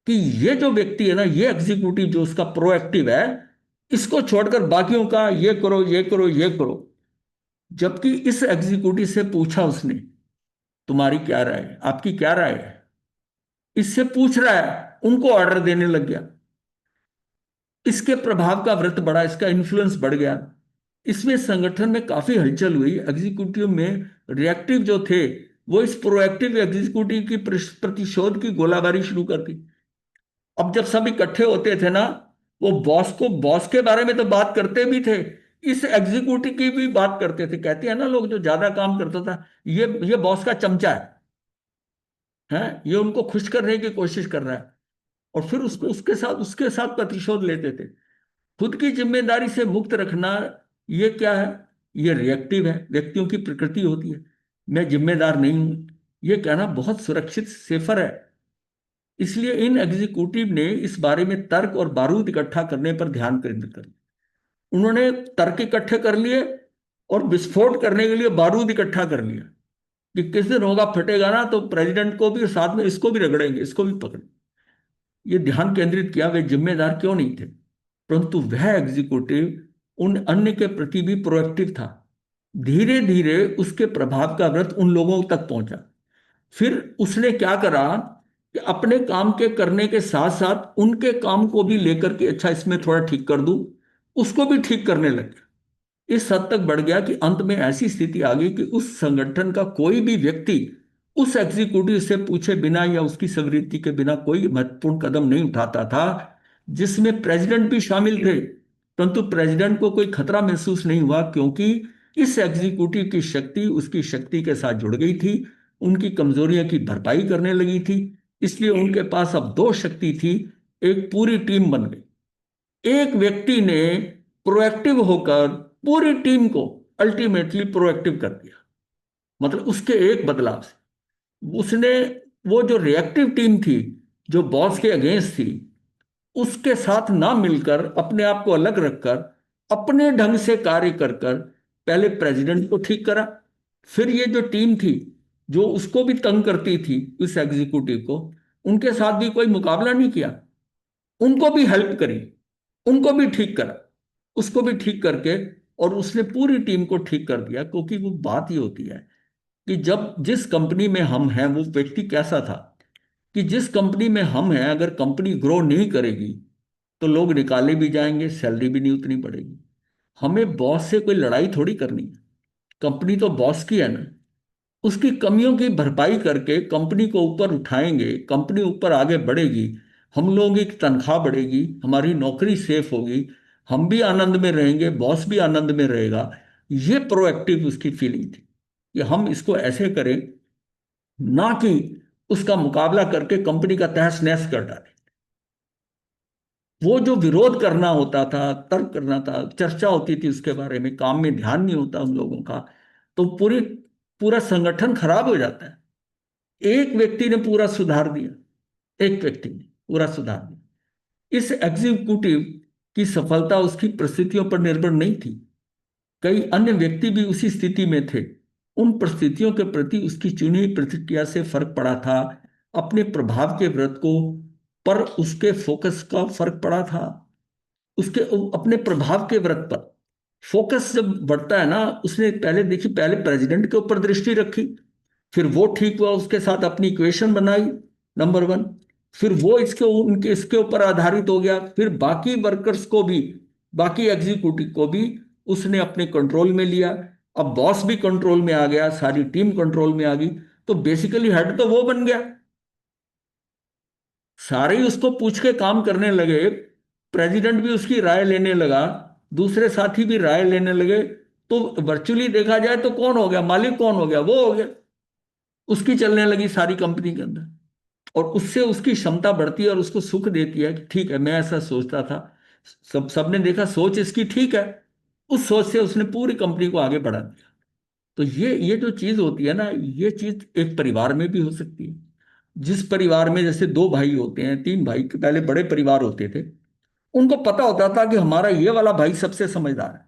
कि ये जो व्यक्ति है ना, ये एग्जीक्यूटिव जो उसका प्रोएक्टिव है, इसको छोड़कर बाकियों का ये करो ये करो ये करो। जबकि इस एग्जीक्यूटिव से पूछा उसने, तुम्हारी क्या राय है, आपकी क्या राय है, इससे पूछ रहा है, उनको ऑर्डर देने लग गया। इसके प्रभाव का व्रत बढ़ा, इसका इन्फ्लुएंस बढ़ गया। इसमें संगठन में काफी हलचल हुई। एग्जीक्यूटिव में रिएक्टिव जो थे वो इस प्रोएक्टिव एग्जीक्यूटिव की प्रतिशोध की गोलाबारी शुरू कर दी। अब जब सब इकट्ठे होते थे ना, वो बॉस के बारे में तो बात करते भी थे, इस एग्जीक्यूटिव की भी बात करते थे। कहते हैं ना लोग, जो ज्यादा काम करता था ये बॉस का चमचा है, ये उनको खुश करने की कोशिश कर रहा है। और फिर उसको उसके साथ प्रतिशोध लेते थे। खुद की जिम्मेदारी से मुक्त रखना, ये क्या है, ये रिएक्टिव है, व्यक्तियों की प्रकृति होती है। मैं जिम्मेदार नहीं हूं, ये कहना बहुत सुरक्षित सेफर है। इसलिए इन एग्जीक्यूटिव ने इस बारे में तर्क और बारूद इकट्ठा करने पर ध्यान केंद्रित कर दिया। उन्होंने तर्क इकट्ठे कर लिए और विस्फोट करने के लिए बारूद इकट्ठा कर लिया कि किस दिन होगा फटेगा ना, तो प्रेसिडेंट को भी और साथ में इसको भी रगड़ेंगे, इसको भी पकड़ेंगे। ये ध्यान केंद्रित किया, वे जिम्मेदार क्यों नहीं थे, परंतु वह एग्जीक्यूटिव उन अन्य के प्रति भी प्रोएक्टिव था। धीरे धीरे उसके प्रभाव का व्रत उन लोगों तक पहुंचा। फिर उसने क्या करा कि अपने काम के करने के साथ साथ उनके काम को भी लेकर के, अच्छा इसमें थोड़ा ठीक कर दूं, उसको भी ठीक करने लग गया। इस हद तक बढ़ गया कि अंत में ऐसी स्थिति आ गई कि उस संगठन का कोई भी व्यक्ति उस एग्जीक्यूटिव से पूछे बिना या उसकी स्वीकृति के बिना कोई महत्वपूर्ण कदम नहीं उठाता था। जिसमें प्रेसिडेंट भी शामिल थे, परंतु प्रेसिडेंट को कोई खतरा महसूस नहीं हुआ, क्योंकि इस एग्जीक्यूटिव की शक्ति उसकी शक्ति के साथ जुड़ गई थी, उनकी कमजोरियों की भरपाई करने लगी थी। इसलिए उनके पास अब दो शक्ति थी, एक पूरी टीम बन गई। एक व्यक्ति ने प्रोएक्टिव होकर पूरी टीम को अल्टीमेटली प्रोएक्टिव कर दिया, मतलब उसके एक बदलाव से उसने वो जो रिएक्टिव टीम थी, जो बॉस के अगेंस्ट थी, उसके साथ ना मिलकर अपने आप को अलग रखकर अपने ढंग से कार्य कर कर पहले प्रेसिडेंट को ठीक करा। फिर ये जो टीम थी जो उसको भी तंग करती थी, उस एग्जीक्यूटिव को, उनके साथ भी कोई मुकाबला नहीं किया, उनको भी हेल्प करी, उनको भी ठीक करा, उसको भी ठीक करके, और उसने पूरी टीम को ठीक कर दिया। क्योंकि वो बात ही होती है कि जब जिस कंपनी में हम हैं, वो व्यक्ति कैसा था कि जिस कंपनी में हम हैं, अगर कंपनी ग्रो नहीं करेगी तो लोग निकाले भी जाएंगे, सैलरी भी नहीं उतनी बढ़ेगी। हमें बॉस से कोई लड़ाई थोड़ी करनी है, कंपनी तो बॉस की है ना। उसकी कमियों की भरपाई करके कंपनी को ऊपर उठाएंगे, कंपनी ऊपर आगे बढ़ेगी, हम लोगों की तनख्वाह बढ़ेगी, हमारी नौकरी सेफ होगी, हम भी आनंद में रहेंगे, बॉस भी आनंद में रहेगा। ये प्रोएक्टिव उसकी फीलिंग थी कि हम इसको ऐसे करें, ना कि उसका मुकाबला करके कंपनी का तहस नहस कर डालें। वो जो विरोध करना होता था, तर्क करना था, चर्चा होती थी उसके बारे में, काम में ध्यान नहीं होता उन लोगों का, तो पूरा संगठन खराब हो जाता है। एक व्यक्ति ने पूरा सुधार दिया, एक व्यक्ति ने पूरा सुधार दिया। इस एग्जीक्यूटिव की सफलता उसकी परिस्थितियों पर निर्भर नहीं थी, कई अन्य व्यक्ति भी उसी स्थिति में थे, उन परिस्थितियों के प्रति उसकी चुनी हुई प्रतिक्रिया से फर्क पड़ा था, अपने प्रभाव के व्रत को पर उसके फोकस का फर्क पड़ा था, उसके अपने प्रभाव के व्रत पर फोकस जब बढ़ता है ना। उसने पहले देखी, पहले प्रेसिडेंट के ऊपर दृष्टि रखी, फिर वो ठीक हुआ, उसके साथ अपनी इक्वेशन बनाई नंबर वन, फिर वो इसके ऊपर आधारित हो गया, फिर बाकी वर्कर्स को भी, बाकी एग्जीक्यूटिव को भी उसने अपने कंट्रोल में लिया। अब बॉस भी कंट्रोल में आ गया, सारी टीम कंट्रोल में आ गई, तो बेसिकली हेड तो वो बन गया। सारे ही उसको पूछ के काम करने लगे, प्रेसिडेंट भी उसकी राय लेने लगा, दूसरे साथी भी राय लेने लगे, तो वर्चुअली देखा जाए तो कौन हो गया मालिक, कौन हो गया, वो हो गया, उसकी चलने लगी सारी कंपनी के अंदर। और उससे उसकी क्षमता बढ़ती है और उसको सुख देती है कि ठीक है, मैं ऐसा सोचता था, सबने देखा सोच इसकी ठीक है, उस सोच से उसने पूरी कंपनी को आगे बढ़ा दिया। तो ये जो चीज होती है ना, ये चीज एक परिवार में भी हो सकती है। जिस परिवार में जैसे दो भाई होते हैं, तीन भाई, पहले बड़े परिवार होते थे, उनको पता होता था कि हमारा ये वाला भाई सबसे समझदार है,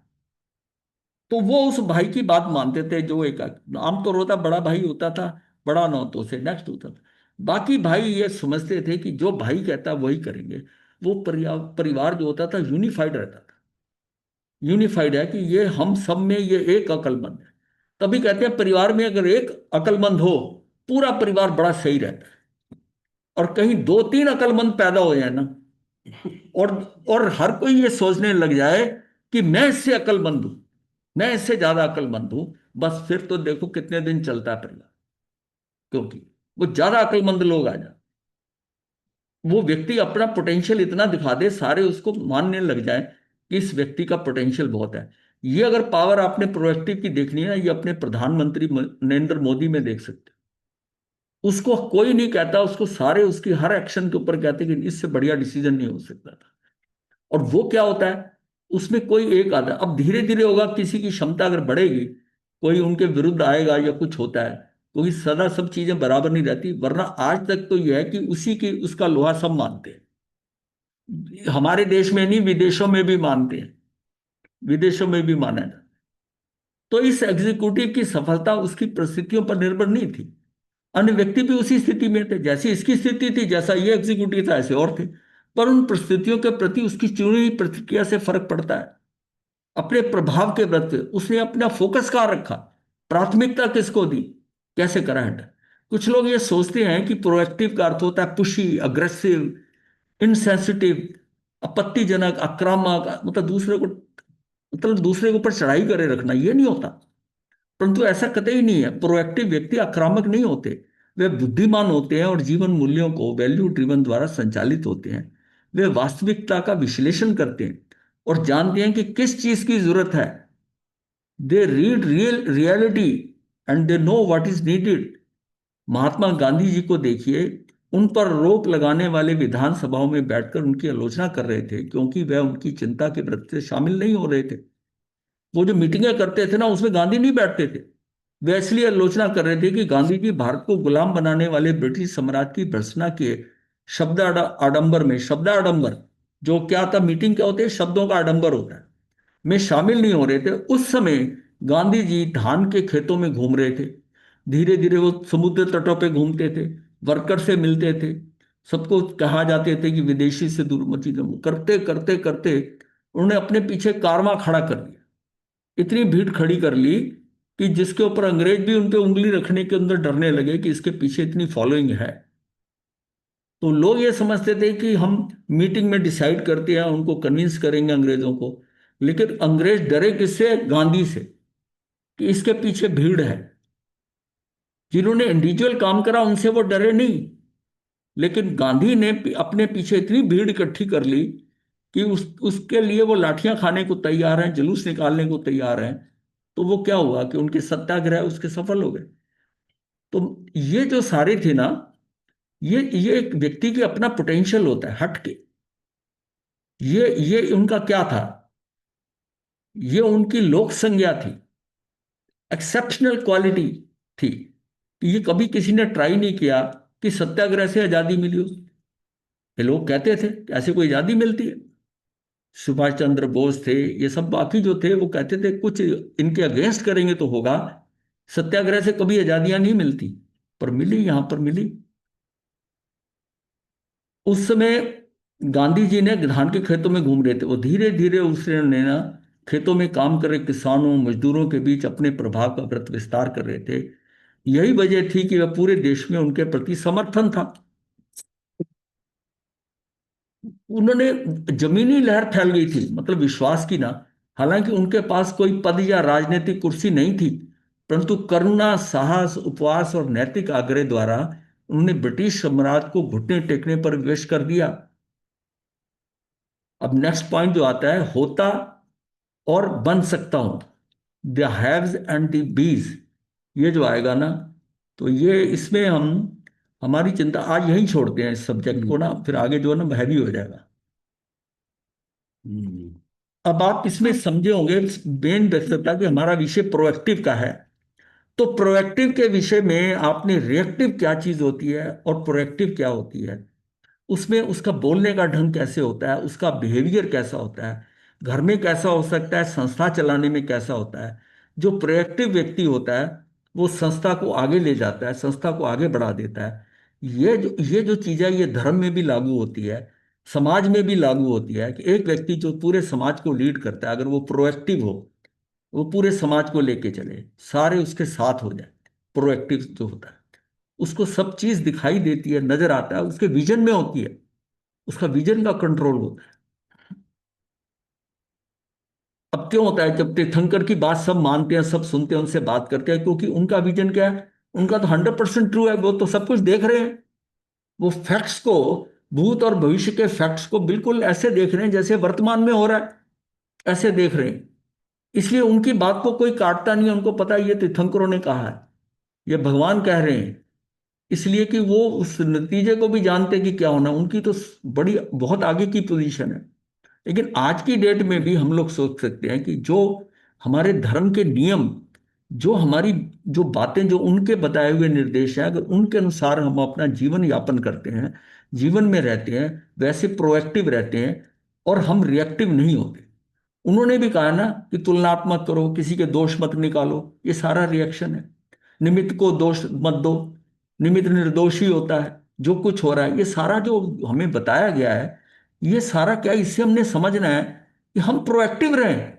तो वो उस भाई की बात मानते थे। जो एक आमतौर होता, बड़ा भाई होता था, बड़ा ना तो उसे नेक्स्ट होता था, बाकी भाई ये समझते थे कि जो भाई कहता है वही करेंगे। वो परिवार जो होता था यूनिफाइड रहता था, यूनिफाइड है कि ये हम सब में ये एक अक्लमंद है। तभी कहते हैं परिवार में अगर एक अक्लमंद हो, पूरा परिवार बड़ा सही रहता है। और कहीं दो तीन अक्लमंद पैदा हो जाए ना, और और हर कोई ये सोचने लग जाए कि मैं इससे अक्लमंद हूं, मैं इससे ज्यादा अक्लमंद हूं, बस फिर तो देखो कितने दिन चलता है परिवार। क्योंकि वो ज्यादा अक्लमंद लोग आ जाए, वो व्यक्ति अपना पोटेंशियल इतना दिखा दे, सारे उसको मानने लग जाए कि इस व्यक्ति का पोटेंशियल बहुत है। ये अगर पावर आपने प्रोएक्टिव की देखनी है ना, ये अपने प्रधानमंत्री नरेंद्र मोदी में देख सकते हो। उसको कोई नहीं कहता, उसको सारे उसकी हर एक्शन के ऊपर कहते कि इससे बढ़िया डिसीजन नहीं हो सकता था। और वो क्या होता है, उसमें कोई एक आता है, अब धीरे धीरे होगा, किसी की क्षमता अगर बढ़ेगी, कोई उनके विरुद्ध आएगा या कुछ होता है, क्योंकि सदा सब चीजें बराबर नहीं रहती। वरना आज तक तो यह है कि उसी की उसका लोहा सब मानते हैं, हमारे देश में नहीं, विदेशों में भी मानते हैं, विदेशों में भी माना है। तो इस एग्जीक्यूटिव की सफलता उसकी परिस्थितियों पर निर्भर नहीं थी, अन्य व्यक्ति भी उसी स्थिति में थे, जैसी इसकी स्थिति थी, जैसा ये एग्जीक्यूटिव था ऐसे और थे, पर उन परिस्थितियों के प्रति उसकी चुनी हुई प्रतिक्रिया से फर्क पड़ता है। अपने प्रभाव के प्रति उसने अपना फोकस कहाँ रखा, प्राथमिकता किसको दी, कैसे करा हैंडल। कुछ लोग ये सोचते हैं कि प्रोएक्टिव का अर्थ होता है पुशी, अग्रेसिव, इनसेंसिटिव, आपत्तिजनक, आक्रामक, मतलब दूसरे के ऊपर चढ़ाई करे रखना, ये नहीं होता। परंतु ऐसा कतई नहीं है, प्रोएक्टिव व्यक्ति आक्रामक नहीं होते, वे बुद्धिमान होते हैं और जीवन मूल्यों को वैल्यू ड्रिवन द्वारा संचालित होते हैं। वे वास्तविकता का विश्लेषण करते हैं और जानते हैं कि किस चीज की जरूरत है। They read reality and they know what is needed. Mahatma Gandhi ji को देखिए, उन पर रोक लगाने वाले विधानसभाओं में बैठकर उनकी आलोचना कर रहे थे, क्योंकि वह उनकी चिंता के व्रत से शामिल नहीं हो रहे थे। वो जो मीटिंगें करते थे ना, उसमें गांधी नहीं बैठते थे। वे इसलिए आलोचना कर रहे थे कि गांधी जी भारत को गुलाम बनाने वाले ब्रिटिश सम्राट की भर्त्सना के आडंबर में, शब्द आडंबर, जो क्या था, मीटिंग क्या होती है, शब्दों का आडंबर होता है, में शामिल नहीं हो रहे थे। उस समय गांधी जी धान के खेतों में घूम रहे थे। धीरे धीरे वो समुद्र तटों पे घूमते थे, वर्कर से मिलते थे, सबको कहा जाते थे कि विदेशी से दूर मची रहो। करते करते करते उन्होंने अपने पीछे कारवां खड़ा कर दिया, इतनी भीड़ खड़ी कर ली कि जिसके ऊपर अंग्रेज भी उन पे उंगली रखने के अंदर डरने लगे कि इसके पीछे इतनी फॉलोइंग है। तो लोग ये समझते थे कि हम मीटिंग में डिसाइड करते हैं, उनको कन्विंस करेंगे अंग्रेजों को। लेकिन अंग्रेज डरे किससे? गांधी से, कि इसके पीछे भीड़ है। जिन्होंने इंडिविजुअल काम करा उनसे वो डरे नहीं, लेकिन गांधी ने अपने पीछे इतनी भीड़ इकट्ठी कर ली कि उसके लिए वो लाठियां खाने को तैयार हैं, जुलूस निकालने को तैयार हैं। तो वो क्या हुआ कि उनके सत्याग्रह उसके सफल हो गए। तो ये जो सारे थे ना, ये एक व्यक्ति के अपना पोटेंशियल होता है हट के। ये उनका क्या था? ये उनकी लोक संज्ञा थी, एक्सेप्शनल क्वालिटी थी, कि ये कभी किसी ने ट्राई नहीं किया कि सत्याग्रह से आजादी मिली हो। ये लोग कहते थे कि ऐसे कोई आजादी मिलती है। सुभाष चंद्र बोस थे, ये सब बाकी जो थे, वो कहते थे कुछ इनके अगेंस्ट करेंगे तो होगा, सत्याग्रह से कभी आजादियां नहीं मिलती। पर मिली, यहां पर मिली। उस समय गांधी जी ने धान के खेतों में घूम रहे थे, वो धीरे धीरे उसने ना खेतों में काम कर रहे किसानों मजदूरों के बीच अपने प्रभाव का व्रत विस्तार कर रहे थे। यही वजह थी कि वह पूरे देश में उनके प्रति समर्थन था। उन्होंने, जमीनी लहर फैल गई थी, मतलब विश्वास की ना। हालांकि उनके पास कोई पद या राजनीतिक कुर्सी नहीं थी, परंतु करुणा, साहस, उपवास और नैतिक आग्रह द्वारा उन्होंने ब्रिटिश साम्राज्य को घुटने टेकने पर विवश कर दिया। अब नेक्स्ट पॉइंट जो आता है, होता और बन सकता हूं, the haves and the bees, ये जो आएगा ना, तो ये इसमें हम हमारी चिंता आज यहीं छोड़ते हैं इस सब्जेक्ट को ना, फिर आगे जो है ना हैवी हो जाएगा। अब आप इसमें समझे होंगे मेन दक्षता कि हमारा विषय प्रोएक्टिव का है। तो प्रोएक्टिव के विषय में आपने रिएक्टिव क्या चीज होती है और प्रोएक्टिव क्या होती है, उसमें उसका बोलने का ढंग कैसे होता है, उसका बिहेवियर कैसा होता है, घर में कैसा हो सकता है, संस्था चलाने में कैसा होता है। जो प्रोएक्टिव व्यक्ति होता है वो संस्था को आगे ले जाता है, संस्था को आगे बढ़ा देता है। ये जो चीज़ है, ये धर्म में भी लागू होती है, समाज में भी लागू होती है, कि एक व्यक्ति जो पूरे समाज को लीड करता है, अगर वो प्रोएक्टिव हो, वो पूरे समाज को लेके चले, सारे उसके साथ हो जाए। प्रोएक्टिव जो होता है उसको सब चीज दिखाई देती है, नजर आता है, उसके विजन में होती है, उसका विजन का कंट्रोल होता है। अब क्यों होता है? जब तीर्थंकर की बात सब मानते हैं, सब सुनते हैं, उनसे बात करते हैं, क्योंकि उनका विजन क्या है? उनका तो 100% ट्रू है, वो तो सब कुछ देख रहे हैं। वो फैक्ट्स को, भूत और भविष्य के फैक्ट्स को बिल्कुल ऐसे देख रहे हैं जैसे वर्तमान में हो रहा है, ऐसे देख रहे हैं। इसलिए उनकी बात को कोई काटता नहीं है, उनको पता है ये तीर्थंकरों ने कहा है, ये भगवान कह रहे हैं। इसलिए कि वो उस नतीजे को भी जानते कि क्या होना, उनकी तो बड़ी बहुत आगे की पोजीशन है। लेकिन आज की डेट में भी हम लोग सोच सकते हैं कि जो हमारे धर्म के नियम, जो हमारी जो बातें, जो उनके बताए हुए निर्देश हैं, अगर उनके अनुसार हम अपना जीवन यापन करते हैं, जीवन में रहते हैं, वैसे प्रोएक्टिव रहते हैं और हम रिएक्टिव नहीं होते। उन्होंने भी कहा ना कि तुलनात्मक करो, किसी के दोष मत निकालो, ये सारा रिएक्शन है। निमित्त को दोष मत दो, निमित्त निर्दोष ही होता है। जो कुछ हो रहा है, ये सारा जो हमें बताया गया है, ये सारा क्या, इससे हमने समझना है कि हम प्रोएक्टिव रहें,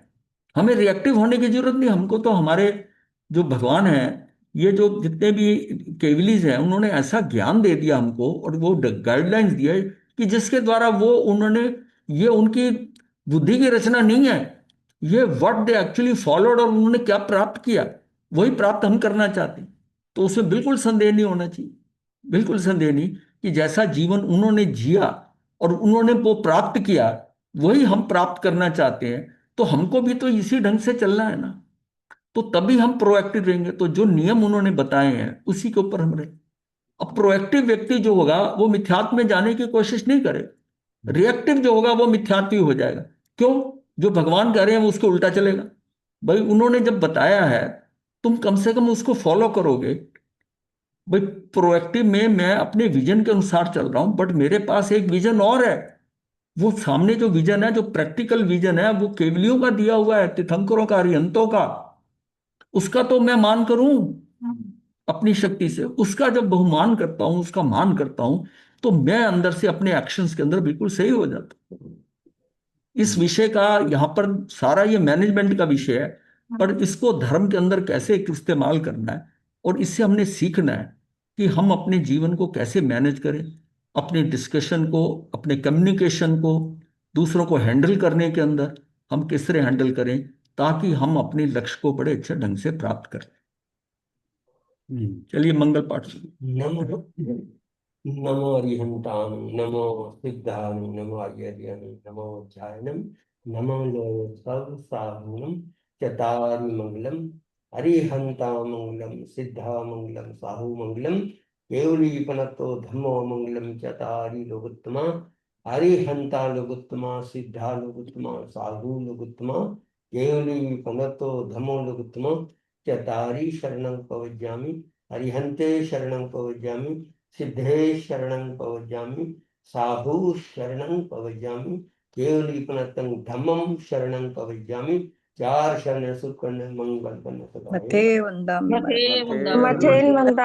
हमें रिएक्टिव होने की जरूरत नहीं। हमको तो हमारे जो भगवान हैं, ये जो जितने भी केवलीज हैं, उन्होंने ऐसा ज्ञान दे दिया हमको, और वो गाइडलाइंस दिए कि जिसके द्वारा वो उन्होंने, ये उनकी बुद्धि की रचना नहीं है, ये व्हाट दे एक्चुअली फॉलोड, और उन्होंने क्या प्राप्त किया वही प्राप्त हम करना चाहते हैं। तो उसमें बिल्कुल संदेह नहीं होना चाहिए, बिल्कुल संदेह नहीं, कि जैसा जीवन उन्होंने जिया और उन्होंने वो प्राप्त किया, वही हम प्राप्त करना चाहते हैं, तो हमको भी तो इसी ढंग से चलना है ना। तो तभी हम प्रोएक्टिव रहेंगे। तो जो नियम उन्होंने बताए हैं उसी के ऊपर हम रहे। अब प्रोएक्टिव व्यक्ति जो होगा वो मिथ्यात्व में जाने की कोशिश नहीं करे, रिएक्टिव जो होगा वो मिथ्यात्व हो जाएगा। क्यों? जो भगवान कह रहे हैं वो उसके उल्टा चलेगा। भाई उन्होंने जब बताया है, तुम कम से कम उसको फॉलो करोगे। भाई प्रोएक्टिव में मैं अपने विजन के अनुसार चल रहा हूं, बट मेरे पास एक विजन और है। वो सामने जो विजन है, जो प्रैक्टिकल विजन है, वो केवलियों का दिया हुआ है, तीर्थंकरों का, अरिहंतों का। उसका तो मैं मान करूं अपनी शक्ति से, उसका जब बहुमान करता हूं, उसका मान करता हूं, तो मैं अंदर से अपने एक्शंस के अंदर बिल्कुल सही हो जाता हूं। इस विषय का यहाँ पर सारा ये मैनेजमेंट का विषय है, पर इसको धर्म के अंदर कैसे इस्तेमाल करना है, और इससे हमने सीखना है कि हम अपने जीवन को कैसे मैनेज करें, अपने डिस्कशन को, अपने कम्युनिकेशन को, दूसरों को हैंडल करने के अंदर हम किस तरह हैंडल करें, ताकि हम अपने लक्ष्य को बड़े अच्छे ढंग से प्राप्त करें। चलिए मंगल पाठ शुरू। नमो नमो अरिहंतां, नमो सिद्धां, नमो आर्यान्, नमो ध्यानं, नमो सब साधुनं, चतारि मंगलम, अरिहंतां मंगलम, सिद्धा मंगलम, साहु मंगलम, केवलीपनतो धम्मो मंगलम, चतारि लोकोत्तमा, अरिहंता लोकोत्तमा, सिद्धा लोकोत्तमा, साधु लोकोत्तमा, केवलीपनतो धम्मो लोकोत्तमा, चतारि शरणं प्रवज्यामि, अरिहंते शरणं प्रवज्यामि, सिद्धे शरणं प्रवज्यामि, साधु शरणं प्रवज्यामि, केवलीपनतं धम्मं शरणं प्रवज्यामि। चार शरण सुख करने मंगल करने सदा मथे वंदम मथे मथे वंदम। वंदम।